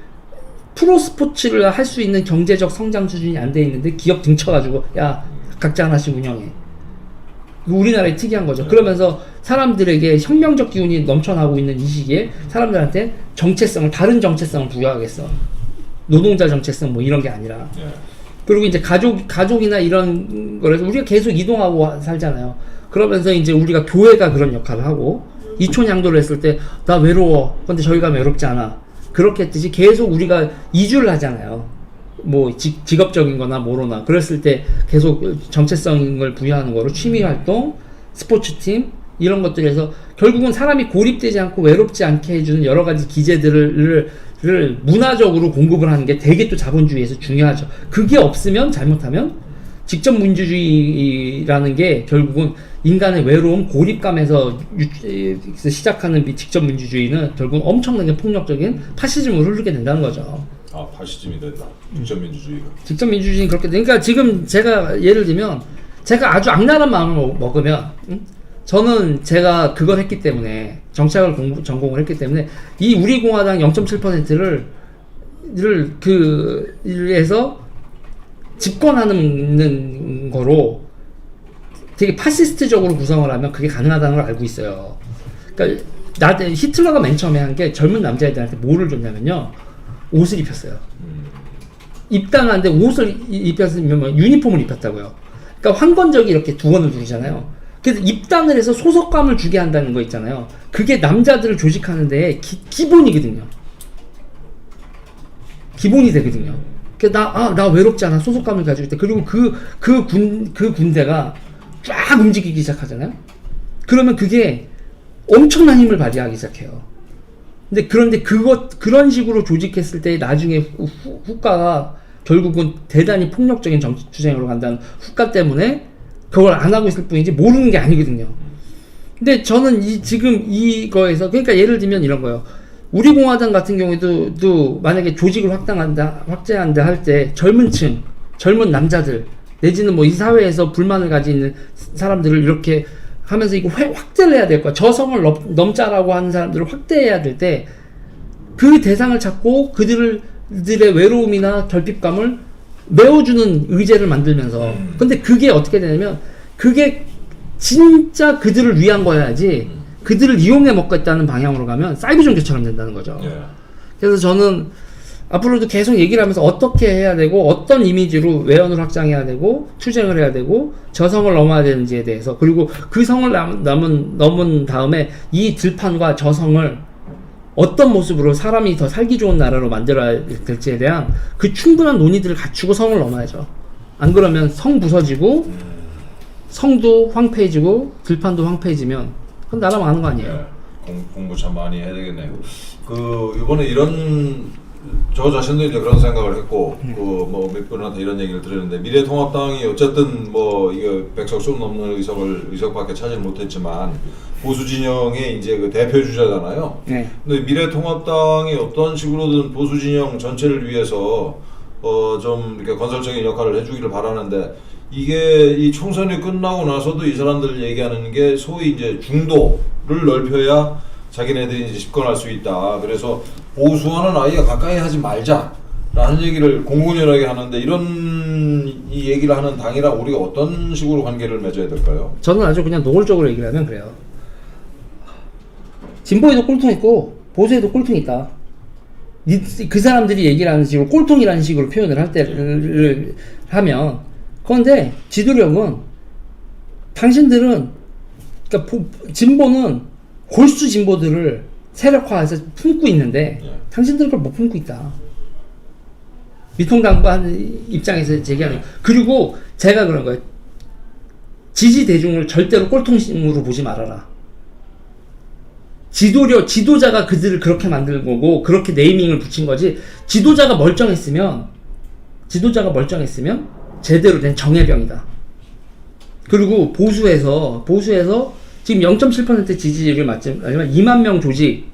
프로 스포츠를 할 수 있는 경제적 성장 수준이 안 돼 있는데 기업 등쳐가지고 야 각자 하나씩 운영해. 우리나라의 특이한 거죠. 그러면서 사람들에게 혁명적 기운이 넘쳐나고 있는 이 시기에 사람들한테 정체성을 다른 정체성을 부여하겠어. 노동자 정체성 뭐 이런 게 아니라. 그리고 이제 가족이나 이런 거라서 우리가 계속 이동하고 살잖아요. 그러면서 이제 우리가 교회가 그런 역할을 하고 이촌양도를 했을 때 나 외로워. 근데 저희 가면 외롭지 않아. 그렇게 했듯이 계속 우리가 이주를 하잖아요. 뭐 직업적인 거나 뭐로나 그랬을 때 계속 정체성을 부여하는 거로 취미활동, 스포츠팀 이런 것들에서 결국은 사람이 고립되지 않고 외롭지 않게 해주는 여러 가지 기제들을 문화적으로 공급을 하는 게 되게 또 자본주의에서 중요하죠. 그게 없으면 잘못하면 직접 민주주의라는 게 결국은 인간의 외로움, 고립감에서 시작하는 직접 민주주의는 결국은 엄청나게 폭력적인 파시즘으로 흐르게 된다는 거죠. 아, 파시즘이 된다. 직접 민주주의가. 직접 민주주의는 그렇게 돼. 그러니까 지금 제가 예를 들면 제가 아주 악랄한 마음을 먹으면 저는 제가 그걸 했기 때문에 정치학을 전공을 했기 때문에 이 우리 공화당 0.7%를 해서 집권하는 거로 되게 파시스트적으로 구성을 하면 그게 가능하다는 걸 알고 있어요. 그러니까 히틀러가 맨 처음에 한 게 젊은 남자애들한테 뭐를 줬냐면요. 옷을 입혔어요. 입당하는데 옷을 입혔으면 유니폼을 입혔다고요. 그러니까 황건적이 이렇게 두 권을 두르잖아요. 그래서 입당을 해서 소속감을 주게 한다는 거 있잖아요. 그게 남자들을 조직하는데 기본이거든요. 기본이 되거든요. 나 외롭지 않아. 소속감을 가지고 있다. 그리고 그 군대가 쫙 움직이기 시작하잖아요. 그러면 그게 엄청난 힘을 발휘하기 시작해요. 그런데 그런 식으로 조직했을 때 나중에 후과가 결국은 대단히 폭력적인 정치 투쟁으로 간다는 후과 때문에 그걸 안 하고 있을 뿐이지 모르는 게 아니거든요. 근데 저는 지금 이거에서 그러니까 예를 들면 이런 거예요. 우리 공화당 같은 경우에도 만약에 조직을 확대한다 할 때 젊은 남자들 내지는 뭐 이 사회에서 불만을 가지고 있는 사람들을 이렇게 하면서 이거 확대를 해야 될 거야. 저성을 넘자라고 하는 사람들을 확대해야 될 때 그 대상을 찾고 그들의 외로움이나 결핍감을 메워주는 의제를 만들면서 근데 그게 어떻게 되냐면 그게 진짜 그들을 위한 거야지 그들을 이용해 먹겠다는 방향으로 가면 사이버 종교처럼 된다는 거죠. 그래서 저는 앞으로도 계속 얘기를 하면서 어떻게 해야 되고 어떤 이미지로 외연을 확장해야 되고 투쟁을 해야 되고 저성을 넘어야 되는지에 대해서 그리고 그 성을 넘은 다음에 이 들판과 저성을 어떤 모습으로 사람이 더 살기 좋은 나라로 만들어야 될지에 대한 그 충분한 논의들을 갖추고 성을 넘어야죠. 안 그러면 성 부서지고 성도 황폐해지고 들판도 황폐해지면 그건 나라 망하는 거 아니에요. 공부 참 많이 해야 되겠네요. 이번에 저 자신도 이제 그런 생각을 했고, 몇 분한테 이런 얘기를 들었는데, 미래통합당이 어쨌든 이거 100석 넘는 의석밖에 차지 못했지만, 보수 진영의 이제 그 대표 주자잖아요. 근데 미래통합당이 어떤 식으로든 보수 진영 전체를 위해서, 좀 이렇게 건설적인 역할을 해주기를 바라는데, 이게 이 총선이 끝나고 나서도 이 사람들 얘기하는 게 소위 이제 중도를 넓혀야 자기네들이 이제 집권할 수 있다. 그래서 보수와는 아예 가까이 하지 말자라는 얘기를 공공연하게 하는데 이 얘기를 하는 당이랑 우리가 어떤 식으로 관계를 맺어야 될까요? 저는 아주 그냥 노골적으로 얘기를 하면 그래요. 진보에도 꼴통 있고 보수에도 꼴통이 있다. 그 사람들이 얘기를 하는 식으로 꼴통이라는 식으로 표현을 할 때를 하면 그런데 지도력은 당신들은 그러니까 진보는 골수 진보들을 세력화해서 품고 있는데 당신들은 그걸 못 품고 있다. 미통당반 입장에서 제기하는 그리고 제가 그런 거예요. 지지 대중을 절대로 꼴통으로 보지 말아라. 지도자가 그들을 그렇게 만든 거고 그렇게 네이밍을 붙인 거지. 지도자가 멀쩡했으면 제대로 된 정예병이다. 그리고 보수에서 지금 0.7% 지지율이 맞지만 2만 명 조직,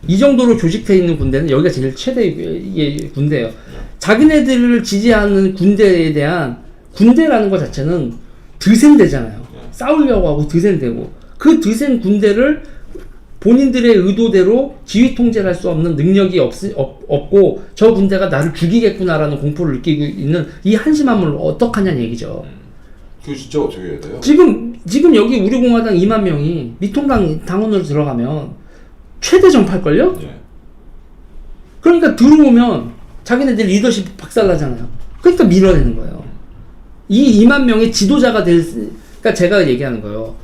이 정도로 조직돼 있는 군대는 여기가 제일 최대의 군대예요. 자기네들을 지지하는 군대에 대한 군대라는 것 자체는 드센대잖아요. 싸우려고 하고 드센대고, 그 드센 군대를 본인들의 의도대로 지휘 통제를 할 수 없는 능력이 없고 저 군대가 나를 죽이겠구나라는 공포를 느끼고 있는 이 한심함을 어떡하냐는 얘기죠. 그거 진짜 어떻게 해야 돼요? 지금 여기 우리공화당 2만 명이 미통당 당원으로 들어가면 최대 전파일걸요? 예. 그러니까 들어오면 자기네들 리더십 박살나잖아요. 그러니까 밀어내는 거예요. 이 2만 명의 지도자가 그러니까 제가 얘기하는 거예요.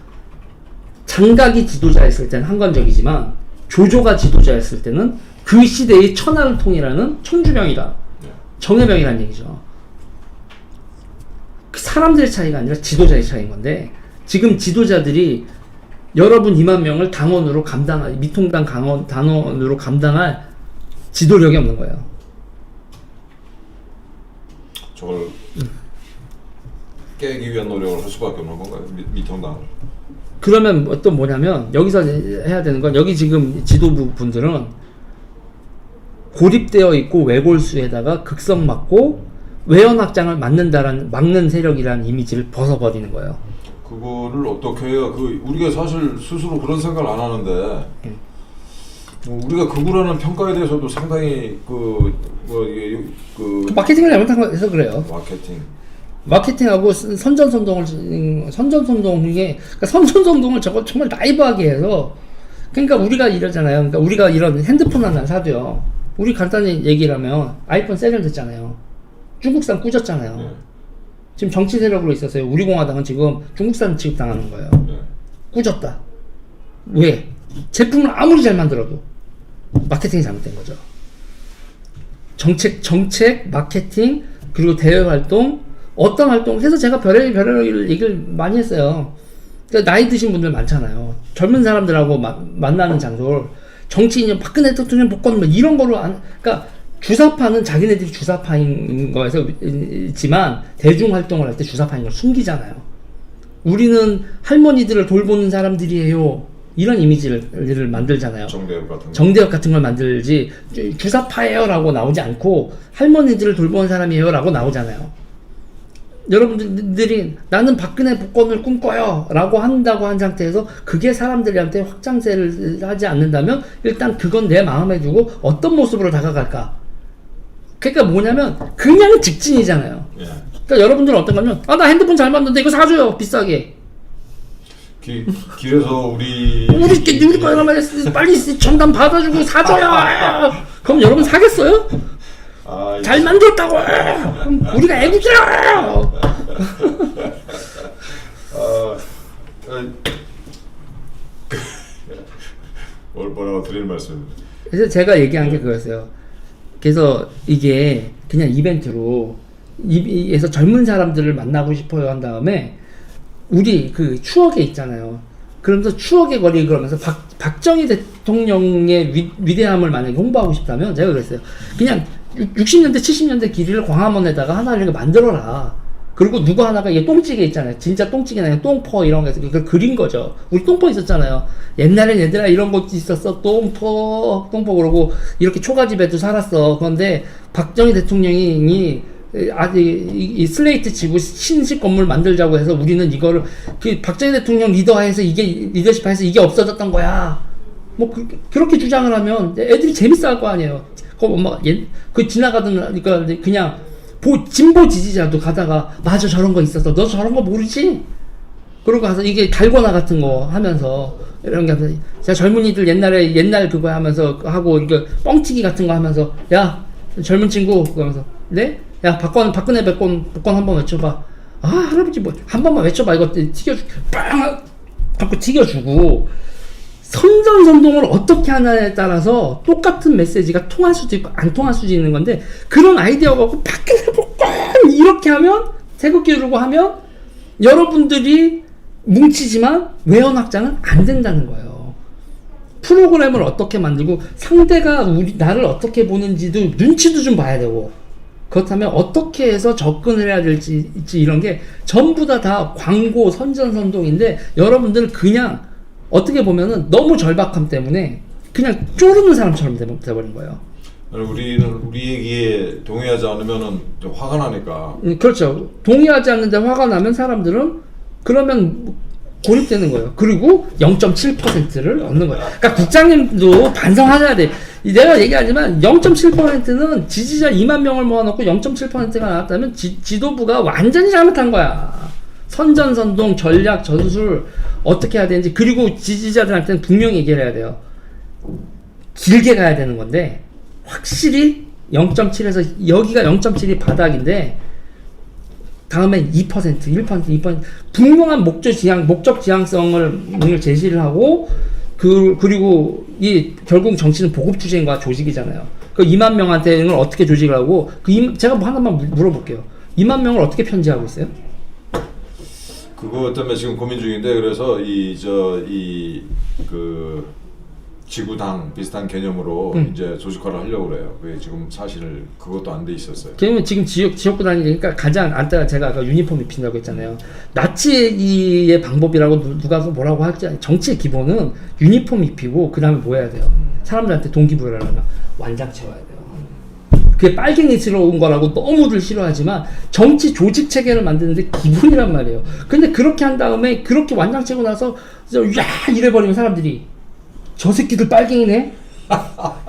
장각이 지도자였을 때는 한관적이지만 조조가 지도자였을 때는 그 시대의 천하를 통일하는 청주병이다. 정예병이라는 얘기죠. 그 사람들의 차이가 아니라 지도자의 차이인 건데, 지금 지도자들이 여러분 2만 명을 당원으로 미통당 당원으로 감당할 지도력이 없는 거예요. 저걸 깨기 위한 노력을 할 수밖에 없는 건가요? 미통당을. 그러면 또 뭐냐면 여기서 해야 되는 건, 여기 지금 지도부 분들은 고립되어 있고 외골수에다가 극성 맞고 외연 확장을 막는 세력이라는 이미지를 벗어버리는 거예요. 그거를 어떻게 해야, 우리가 사실 스스로 그런 생각을 안 하는데, 우리가 극우라는 평가에 대해서도 상당히 그 마케팅을 잘못해서 그래요. 마케팅하고 선전선동을 그러니까 선전선동을 저거 정말 나이브하게 해서, 그러니까 우리가 이러잖아요. 그러니까 우리가 이런 핸드폰 하나 사도요. 우리 간단히 얘기를 하면 아이폰 세련됐잖아요. 중국산 꾸졌잖아요. 네. 지금 정치 세력으로 있었어요. 우리 공화당은 지금 중국산 취급당하는 거예요. 네. 꾸졌다. 왜? 제품을 아무리 잘 만들어도 마케팅이 잘못된 거죠. 정책, 마케팅, 그리고 대외 활동, 어떤 활동, 그래서 제가 별의별 얘기를 많이 했어요. 그러니까 나이 드신 분들 많잖아요. 젊은 사람들하고 만나는 장소를 정치인이 박근혜 대통령 복권 뭐 이런 거로 그러니까 주사파는 자기네들이 주사파인 거에서 있지만 대중 활동을 할 때 주사파인 걸 숨기잖아요. 우리는 할머니들을 돌보는 사람들이에요. 이런 이미지를 만들잖아요. 정대협 같은 걸 만들지, 주사파예요라고 나오지 않고 할머니들을 돌보는 사람이에요라고 나오잖아요. 여러분들이 나는 박근혜 복권을 꿈꿔요 라고 한다고 한 상태에서 그게 사람들한테 확장세를 하지 않는다면 일단 그건 내 마음에 두고 어떤 모습으로 다가갈까. 그러니까 뭐냐면 그냥 직진이잖아요. 예. 그러니까 여러분들은 어떤 거냐면, 나 핸드폰 잘 만드는데 이거 사줘요 비싸게. 길에서 우리 거라면 빨리 전담 받아주고 사줘요. 그럼 여러분 사겠어요? 잘 만들었다고. 그럼 우리가 애국자야. 뭐라고 드릴 말씀. 그래서 제가 얘기한 게 그거였어요. 그래서 이게 그냥 이벤트로 에서 젊은 사람들을 만나고 싶어요 한 다음에 우리 그 추억에 있잖아요. 그러면서 추억의 거리 그러면서 박정희 대통령의 위대함을 만약에 홍보하고 싶다면 제가 그랬어요. 그냥 60년대 70년대 길이를 광화문에다가 하나를 만들어라. 그리고 누구 하나가 이게 똥찌개 있잖아요. 진짜 똥찌개나 그냥 똥퍼 이런 거 해서 그걸 그린 거죠. 우리 똥퍼 있었잖아요. 옛날엔 얘들아 이런 거 있었어. 똥퍼 그러고 이렇게 초가집에도 살았어. 그런데 박정희 대통령이 이 슬레이트 치고 신식 건물 만들자고 해서 우리는 이거를 박정희 대통령 리더하에서 리더십하에서 이게 없어졌던 거야. 뭐 그렇게 주장을 하면 애들이 재밌어 할 거 아니에요. 지나가던 그냥 진보 지지자도 가다가 맞아 저런 거 있었어. 너 저런 거 모르지? 그러고 가서 이게 달고나 같은 거 하면서 이런 게 하면서 자 젊은이들 옛날 그거 하면서 하고 이거 뻥치기 같은 거 하면서 야 젊은 친구 그러면서 네? 야 박근혜 복권 한번 외쳐봐. 아 할아버지 뭐 한 번만 외쳐봐. 이거 빵 갖고 튀겨주고 선전선동을 어떻게 하냐에 따라서 똑같은 메시지가 통할 수도 있고 안 통할 수도 있는 건데, 그런 아이디어가 갖고 박근혜 복권 이렇게 하면 태극기 들고 하면 여러분들이 뭉치지만 외연 확장은 안 된다는 거예요. 프로그램을 어떻게 만들고 상대가 나를 어떻게 보는지도 눈치도 좀 봐야 되고 그렇다면 어떻게 해서 접근을 해야 될지 이런 게 전부 다 광고 선전선동인데 여러분들은 그냥 어떻게 보면은 너무 절박함 때문에 그냥 쪼르는 사람처럼 돼버린 거예요. 우리는 우리 얘기에 동의하지 않으면은 좀 화가 나니까. 그렇죠. 동의하지 않는데 화가 나면 사람들은 그러면 고립되는 거예요. 그리고 0.7%를 얻는 거예요. 그러니까 국장님도 반성하셔야 돼. 내가 얘기하지만 0.7%는 지지자 2만 명을 모아놓고 0.7%가 나왔다면 지도부가 완전히 잘못한 거야. 선전선동, 전략, 전술 어떻게 해야 되는지 그리고 지지자들한테는 분명히 얘기를 해야 돼요. 길게 가야 되는 건데 확실히 0.7에서 여기가 0.7이 바닥인데 다음에 2%, 1%, 2% 분명한 목적 지향성을 제시를 하고 그리고 이 결국 정치는 보급 투쟁과 조직이잖아요. 그 2만 명한테는 어떻게 조직을 하고 제가 뭐 하나만 물어볼게요. 2만 명을 어떻게 편지하고 있어요? 그거 때문에 지금 고민 중인데 그래서 그 지구당 비슷한 개념으로 이제 조직화를 하려고 그래요. 그게 지금 사실 그것도 안 돼 있었어요. 그러면 지금 지역구 다니니까 가장 제가 아까 유니폼 입힌다고 했잖아요. 나치의 방법이라고 누가 뭐라고 할지 정치의 기본은 유니폼 입히고 그 다음에 뭐 해야 돼요? 사람들한테 동기부여를 하려면 완장 채워야 돼요. 그게 빨갱이스러운 거라고 너무들 싫어하지만 정치 조직 체계를 만드는데 기본이란 말이에요. 근데 그렇게 한 다음에 그렇게 완장 채고 나서 야 이래버리면 사람들이 저 새끼들 빨갱이네?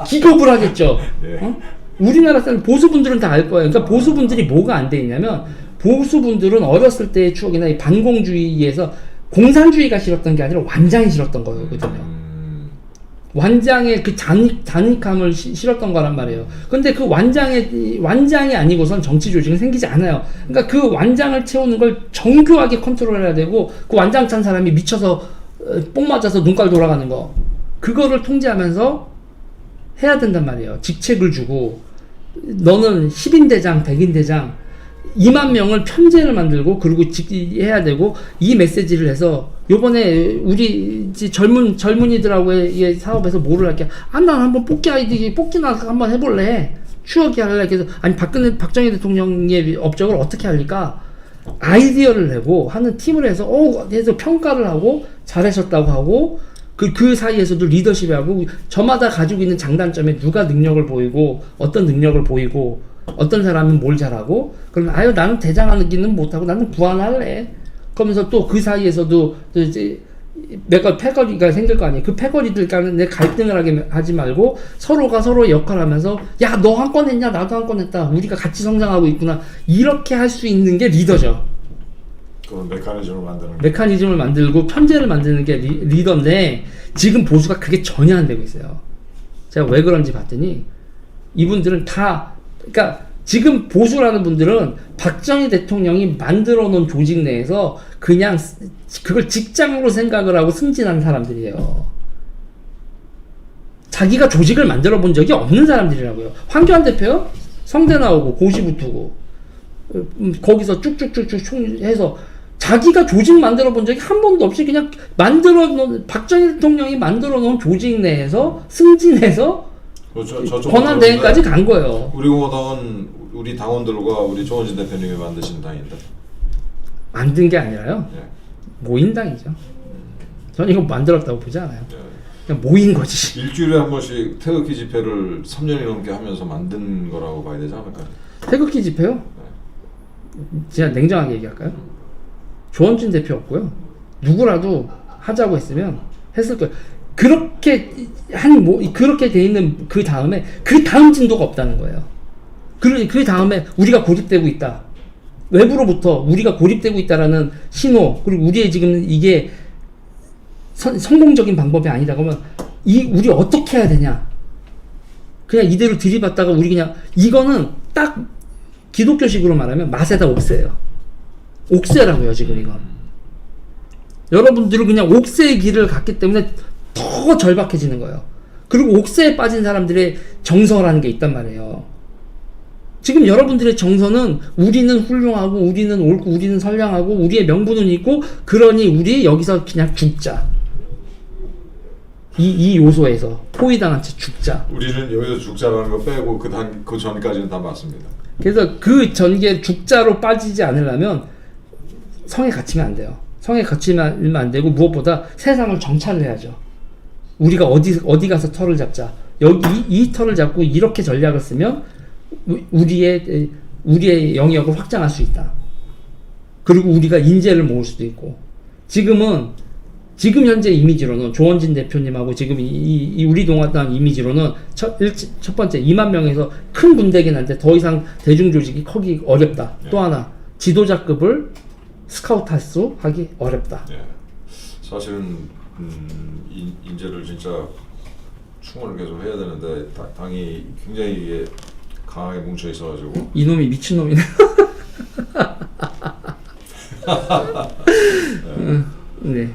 기겁을 하겠죠. 예. 어? 우리나라 사람 보수분들은 다 알 거예요. 그러니까 보수분들이 뭐가 안 돼 있냐면 보수분들은 어렸을 때의 추억이나 이 반공주의에서 공산주의가 싫었던 게 아니라 완장이 싫었던 거거든요. 완장의 그 잔익함을 싫었던 거란 말이에요. 근데 그 완장이 아니고선 정치 조직은 생기지 않아요. 그러니까 그 완장을 채우는 걸 정교하게 컨트롤해야 되고 그 완장 찬 사람이 미쳐서 뽕 맞아서 눈깔 돌아가는 거 그거를 통제하면서 해야 된단 말이에요. 직책을 주고 너는 10인 대장, 100인 대장 2만 명을 편제를 만들고 그리고 해야 되고 이 메시지를 해서 요번에 우리 젊은이들하고의 사업에서 뭐를 할게 난 한번 뽑기나 한번 해볼래 추억이 할래 그래서 아니 박정희 대통령의 업적을 어떻게 할까 아이디어를 내고 하는 팀을 해서 해서 평가를 하고 잘하셨다고 하고 그 사이에서도 리더십이 하고 저마다 가지고 있는 장단점에 누가 능력을 보이고 어떤 능력을 보이고 어떤 사람은 뭘 잘하고 그러면 나는 대장하기는 못하고 나는 부안할래 그러면서 또 그 사이에서도 이제 패거리가 생길 거 아니에요. 그 패거리들 간에 갈등을 하지 말고 서로가 서로의 역할을 하면서 야 너 한 건 했냐 나도 한 건 했다 우리가 같이 성장하고 있구나 이렇게 할 수 있는 게 리더죠. 그런 메커니즘을 만들고 편제를 만드는 게 리더인데 지금 보수가 그게 전혀 안 되고 있어요. 제가 왜 그런지 봤더니 이분들은 그러니까 지금 보수라는 분들은 박정희 대통령이 만들어 놓은 조직 내에서 그냥 그걸 직장으로 생각을 하고 승진한 사람들이에요. 자기가 조직을 만들어 본 적이 없는 사람들이라고요. 황교안 대표요? 성대 나오고 고시 붙고 거기서 쭉쭉쭉쭉 해서 자기가 조직 만들어 본 적이 한 번도 없이 그냥 박정희 대통령이 만들어 놓은 조직 내에서 승진해서 권한 대행까지 간 거예요. 우리 공화당은 우리 당원들과 우리 조원진 대표님이 만드신 당인데 만든 게 아니라요. 예. 모인 당이죠. 저는 이거 만들었다고 보지 않아요. 예. 그냥 모인 거지. 일주일에 한 번씩 태극기 집회를 3년이 넘게 하면서 만든 거라고 봐야 되지 않을까요? 태극기 집회요? 제가 냉정하게 얘기할까요? 조원진 대표였고요. 누구라도 하자고 했으면 했을 거예요. 그렇게 돼 있는 그 다음에 그 다음 진도가 없다는 거예요. 그 다음에 우리가 고립되고 있다. 외부로부터 우리가 고립되고 있다라는 신호 그리고 우리의 지금 이게 성공적인 방법이 아니다. 그러면 우리 어떻게 해야 되냐? 그냥 이대로 들이받다가 우리 그냥 이거는 딱 기독교식으로 말하면 마세다 옥새예요. 옥새라고요 지금 이건. 여러분들은 그냥 옥새의 길을 갔기 때문에 더 절박해지는 거예요. 그리고 옥새에 빠진 사람들의 정서라는 게 있단 말이에요. 지금 여러분들의 정서는 우리는 훌륭하고 우리는 옳고 우리는 선량하고 우리의 명분은 있고 그러니 우리 여기서 그냥 죽자. 이 요소에서 포위당한 채 죽자. 우리는 여기서 죽자라는 거 빼고 그 전까지는 다 맞습니다. 그래서 그 전개 죽자로 빠지지 않으려면 성에 갇히면 안 돼요. 성에 갇히면 안 되고 무엇보다 세상을 정찰을 해야죠. 우리가 어디 가서 털을 잡자. 여기 이 털을 잡고 이렇게 전략을 쓰면 우리의 영역을 확장할 수 있다. 그리고 우리가 인재를 모을 수도 있고. 지금 현재 이미지로는 조원진 대표님하고 지금 이 우리 동아당 이미지로는 첫 번째 2만 명에서 큰 군대긴 한데 더 이상 대중 조직이 크기 어렵다. 또 하나 지도자급을 스카우트 수 하기 어렵다. 예. 사실은 인재를 진짜 충원을 계속 해야 되는데 당이 굉장히 이게 강하게 뭉쳐 있어가지고 이놈이 미친놈이네. 네.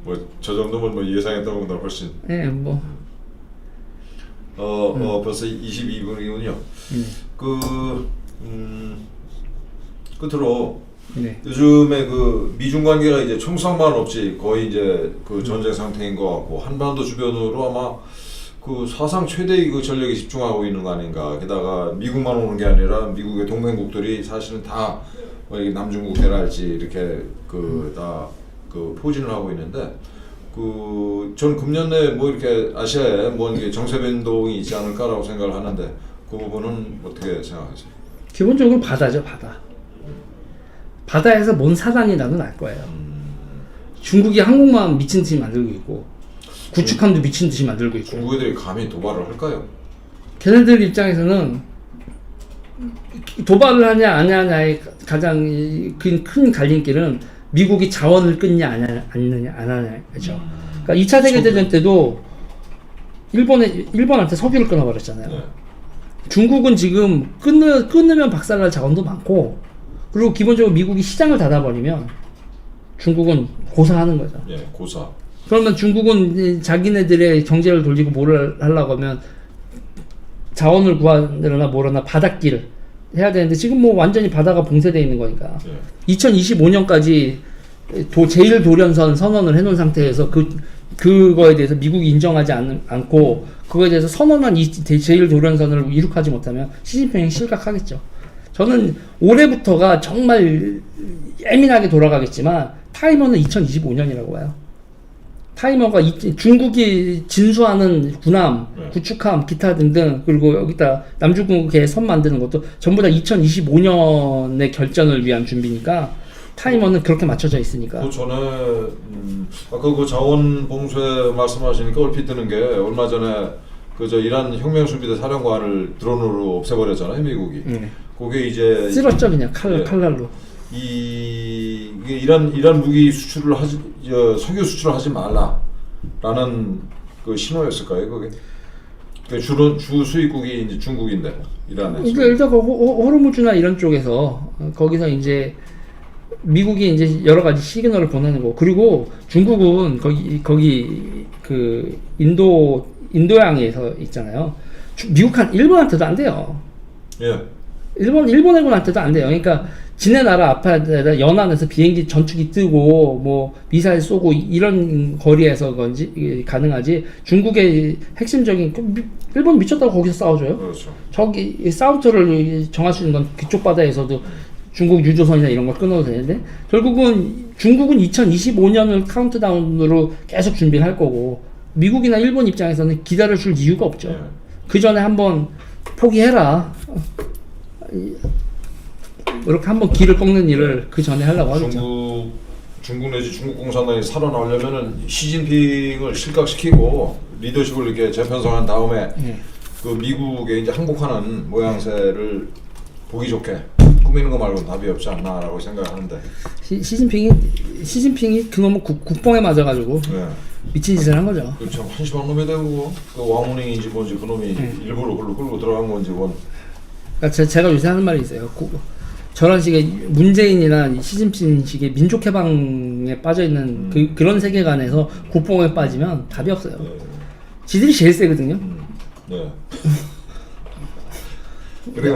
뭐 저 정도면 뭐 예상했던 것보다 훨씬. 네, 뭐. 벌써 22분이군요. 끝으로 네. 요즘에 그 미중 관계가 이제 총상만 없이 거의 이제 그 전쟁 상태인 것 같고 한반도 주변으로 아마 그 사상 최대의 그 전력이 집중하고 있는 거 아닌가. 게다가 미국만 오는 게 아니라 미국의 동맹국들이 사실은 다 뭐 남중국 해랄지 이렇게 다 포진을 하고 있는데 전 금년 내에 뭐 이렇게 아시아에 뭐 이게 정세 변동이 있지 않을까라고 생각을 하는데 그 부분은 어떻게 생각하세요? 기본적으로 바다죠, 바다. 바다에서 뭔 사단이 나도 날 거예요. 중국이 항공모함 미친 듯이 만들고 있고 구축함도 미친 듯이 만들고 있고. 중국 애들이 감히 도발을 할까요? 걔네들 입장에서는 도발을 하냐 안 하냐의 가장 큰 갈림길은 미국이 자원을 끊냐 안 하냐죠. 그러니까 2차 세계대전 때도 일본한테 석유를 끊어버렸잖아요. 네. 중국은 지금 끊으면 박살날 자원도 많고, 그리고 기본적으로 미국이 시장을 닫아버리면 중국은 고사하는 거죠. 예, 고사. 그러면 중국은 자기네들의 경제를 돌리고 뭐를 하려고 하면 자원을 구하거나 뭐라나 바닷길 해야 되는데 지금 뭐 완전히 바다가 봉쇄되어 있는 거니까. 예. 2025년까지 제일 도련선 선언을 해놓은 상태에서 그거에 대해서 미국이 인정하지 않고 그거에 대해서 선언한 이 제일 도련선을 이룩하지 못하면 시진핑이 실각하겠죠. 저는 올해부터가 정말 예민하게 돌아가겠지만 타이머는 2025년이라고 봐요. 타이머가 중국이 진수하는 군함, 구축함, 기타 등등, 그리고 여기다 남중국해 선 만드는 것도 전부 다 2025년의 결전을 위한 준비니까 타이머는 그렇게 맞춰져 있으니까. 그 전에 아까 그 자원 봉쇄 말씀하시니까 얼핏 드는 게 얼마 전에 저 이란 혁명 수비대 사령관을 드론으로 없애버렸잖아요, 미국이. 그게 이제 쓸었죠, 그냥 칼날로. 이게 이란 무기 수출을 석유 수출을 하지 말라라는 그 신호였을까요, 그게? 그 주 수입국이 이제 중국인데 이란에. 일단 호르무즈나 이런 쪽에서 거기서 이제 미국이 이제 여러 가지 시그널을 보내는 거. 그리고 중국은 거기 그 인도양에서 있잖아요. 일본한테도 안 돼요. 예. 일본 해군한테도 안 돼요. 그러니까 지네 나라 앞에다 연안에서 비행기 전투기 뜨고 뭐 미사일 쏘고 이런 거리에서 건지 가능하지. 중국의 핵심적인 일본 미쳤다고 거기서 싸워줘요. 그렇죠. 저기 사우트를 정할 수 있는 건 그쪽 바다에서도 중국 유조선이나 이런 걸 끊어도 되는데 결국은 중국은 2025년을 카운트다운으로 계속 준비를 할 거고 미국이나 일본 입장에서는 기다려줄 이유가 없죠. 예. 그 전에 한번 포기해라. 이렇게 한번 길을 꺾는 일을 그 전에 하려고 하겠죠. 중국 내지 중국 공산당이 살아나려면은 시진핑을 실각시키고 리더십을 이렇게 재편성한 다음에 그 미국에 이제 항복하는 모양새를 보기 좋게 꾸미는 거 말고는 답이 없지 않나라고 생각하는데. 시진핑이 그놈의 국뽕에 맞아가지고 미친 짓을 한 거죠. 참 한심한 놈이 되고 그 왕문잉인지 뭔지 그놈이 일부러 글로 끌고 들어간 건지 뭔. 그러니까 제가 요새 하는 말이 있어요. 저런 식의 문재인이나 시진핑식의 민족해방에 빠져있는 그런 세계관에서 국뽕에 빠지면 답이 없어요. 지들이 제일 세거든요. 네.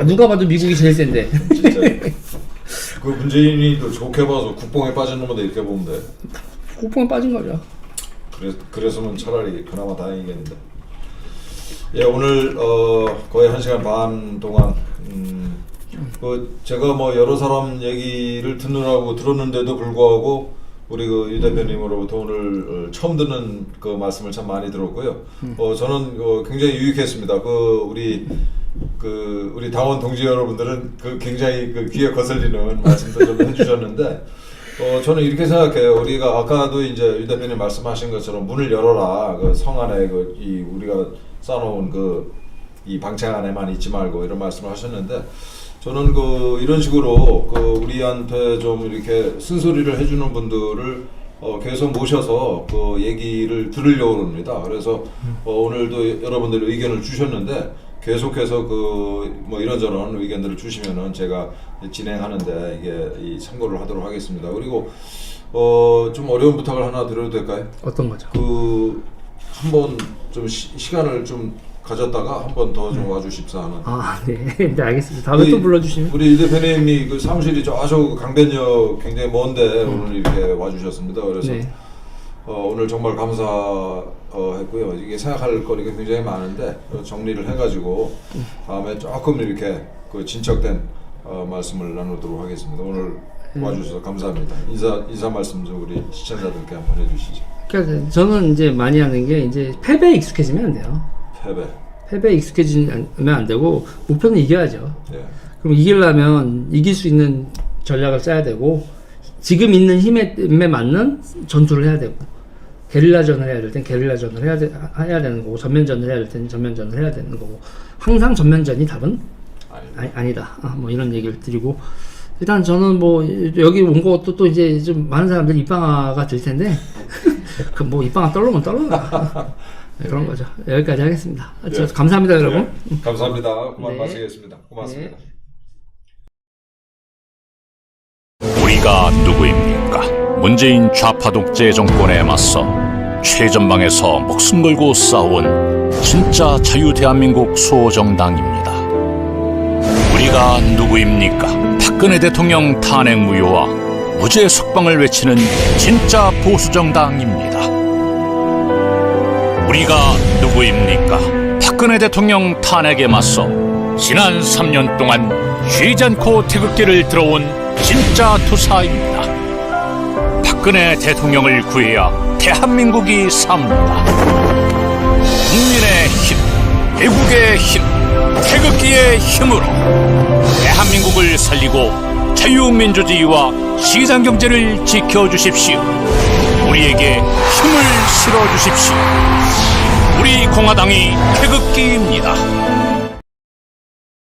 누가 봐도 미국이 제일 센데. 진짜 그 문재인이 또 좋게 봐서 국뽕에 빠진 놈인데 이렇게 보면 돼. 국뽕에 빠진 거죠. 그랬으면 차라리 그나마 다행이겠는데. 예, 오늘 거의 1시간 반 동안 제가 뭐 여러 사람 얘기를 듣느라고 들었는데도 불구하고 우리 그 유 대표님으로부터 오늘 처음 듣는 그 말씀을 참 많이 들었고요. 저는 굉장히 유익했습니다. 우리 당원 동지 여러분들은 굉장히 굉장히 귀에 거슬리는 말씀도 좀 해주셨는데, 저는 이렇게 생각해요. 우리가 아까도 이제 유 대표님 말씀하신 것처럼 문을 열어라. 그 성 안에 우리가 쌓아놓은 이 방책 안에만 있지 말고 이런 말씀을 하셨는데, 저는 이런 식으로 우리한테 좀 이렇게 쓴소리를 해주는 분들을 계속 모셔서 얘기를 들으려고 합니다. 그래서 오늘도 여러분들 의견을 주셨는데 계속해서 뭐 이런저런 의견들을 주시면은 제가 진행하는데 이게 참고를 하도록 하겠습니다. 그리고 좀 어려운 부탁을 하나 드려도 될까요? 어떤 거죠? 한번 좀 시간을 좀 가졌다가 한 번 더 좀 와주십사 하는. 네. 네, 알겠습니다. 다음에 또 불러주시면. 우리 유 대표님이 사무실이 저 강변역 굉장히 먼데 오늘 이렇게 와주셨습니다. 그래서 네. 오늘 정말 감사했고요. 이게 생각할 거리가 굉장히 많은데 정리를 해가지고 다음에 조금 이렇게 진척된 말씀을 나누도록 하겠습니다. 오늘 와주셔서 감사합니다. 인사 말씀 좀 우리 시청자들께 한번 해주시죠. 그러니까 저는 이제 많이 하는 게 이제 패배에 익숙해지면 안 돼요. 패배에 익숙해지면 안 되고 목표는 이겨야죠. 예. 그럼 이기려면 이길 수 있는 전략을 짜야 되고 지금 있는 힘에 맞는 전투를 해야 되고 게릴라전을 해야 될 땐 게릴라전을 해야 되는 거고 전면전을 해야 될 땐 전면전을 해야 되는 거고 항상 전면전이 답은 아니다. 뭐 이런 얘기를 드리고 일단 저는 뭐 여기 온 것도 또 이제 좀 많은 사람들이 입방아가 될 텐데 뭐 입방아 떨르면 떨르나 네, 그런 거죠. 여기까지 하겠습니다. 저 감사합니다, 여러분. 감사합니다. 그만 네. 마치겠습니다. 고맙습니다. 우리가 누구입니까? 문재인 좌파 독재 정권에 맞서 최전방에서 목숨 걸고 싸운 진짜 자유 대한민국 수호정당입니다. 우리가 누구입니까? 박근혜 대통령 탄핵 무효와 무죄 석방을 외치는 진짜 보수정당입니다. 우리가 누구입니까? 박근혜 대통령 탄핵에 맞서 지난 3년 동안 쉬지 않고 태극기를 들어온 진짜 투사입니다. 박근혜 대통령을 구해야 대한민국이 삽니다. 국민의 힘, 애국의 힘, 태극기의 힘으로 대한민국을 살리고 자유민주주의와 시장경제를 지켜주십시오. 우리에게 힘을 실어주십시오. 우리 공화당이 태극기입니다.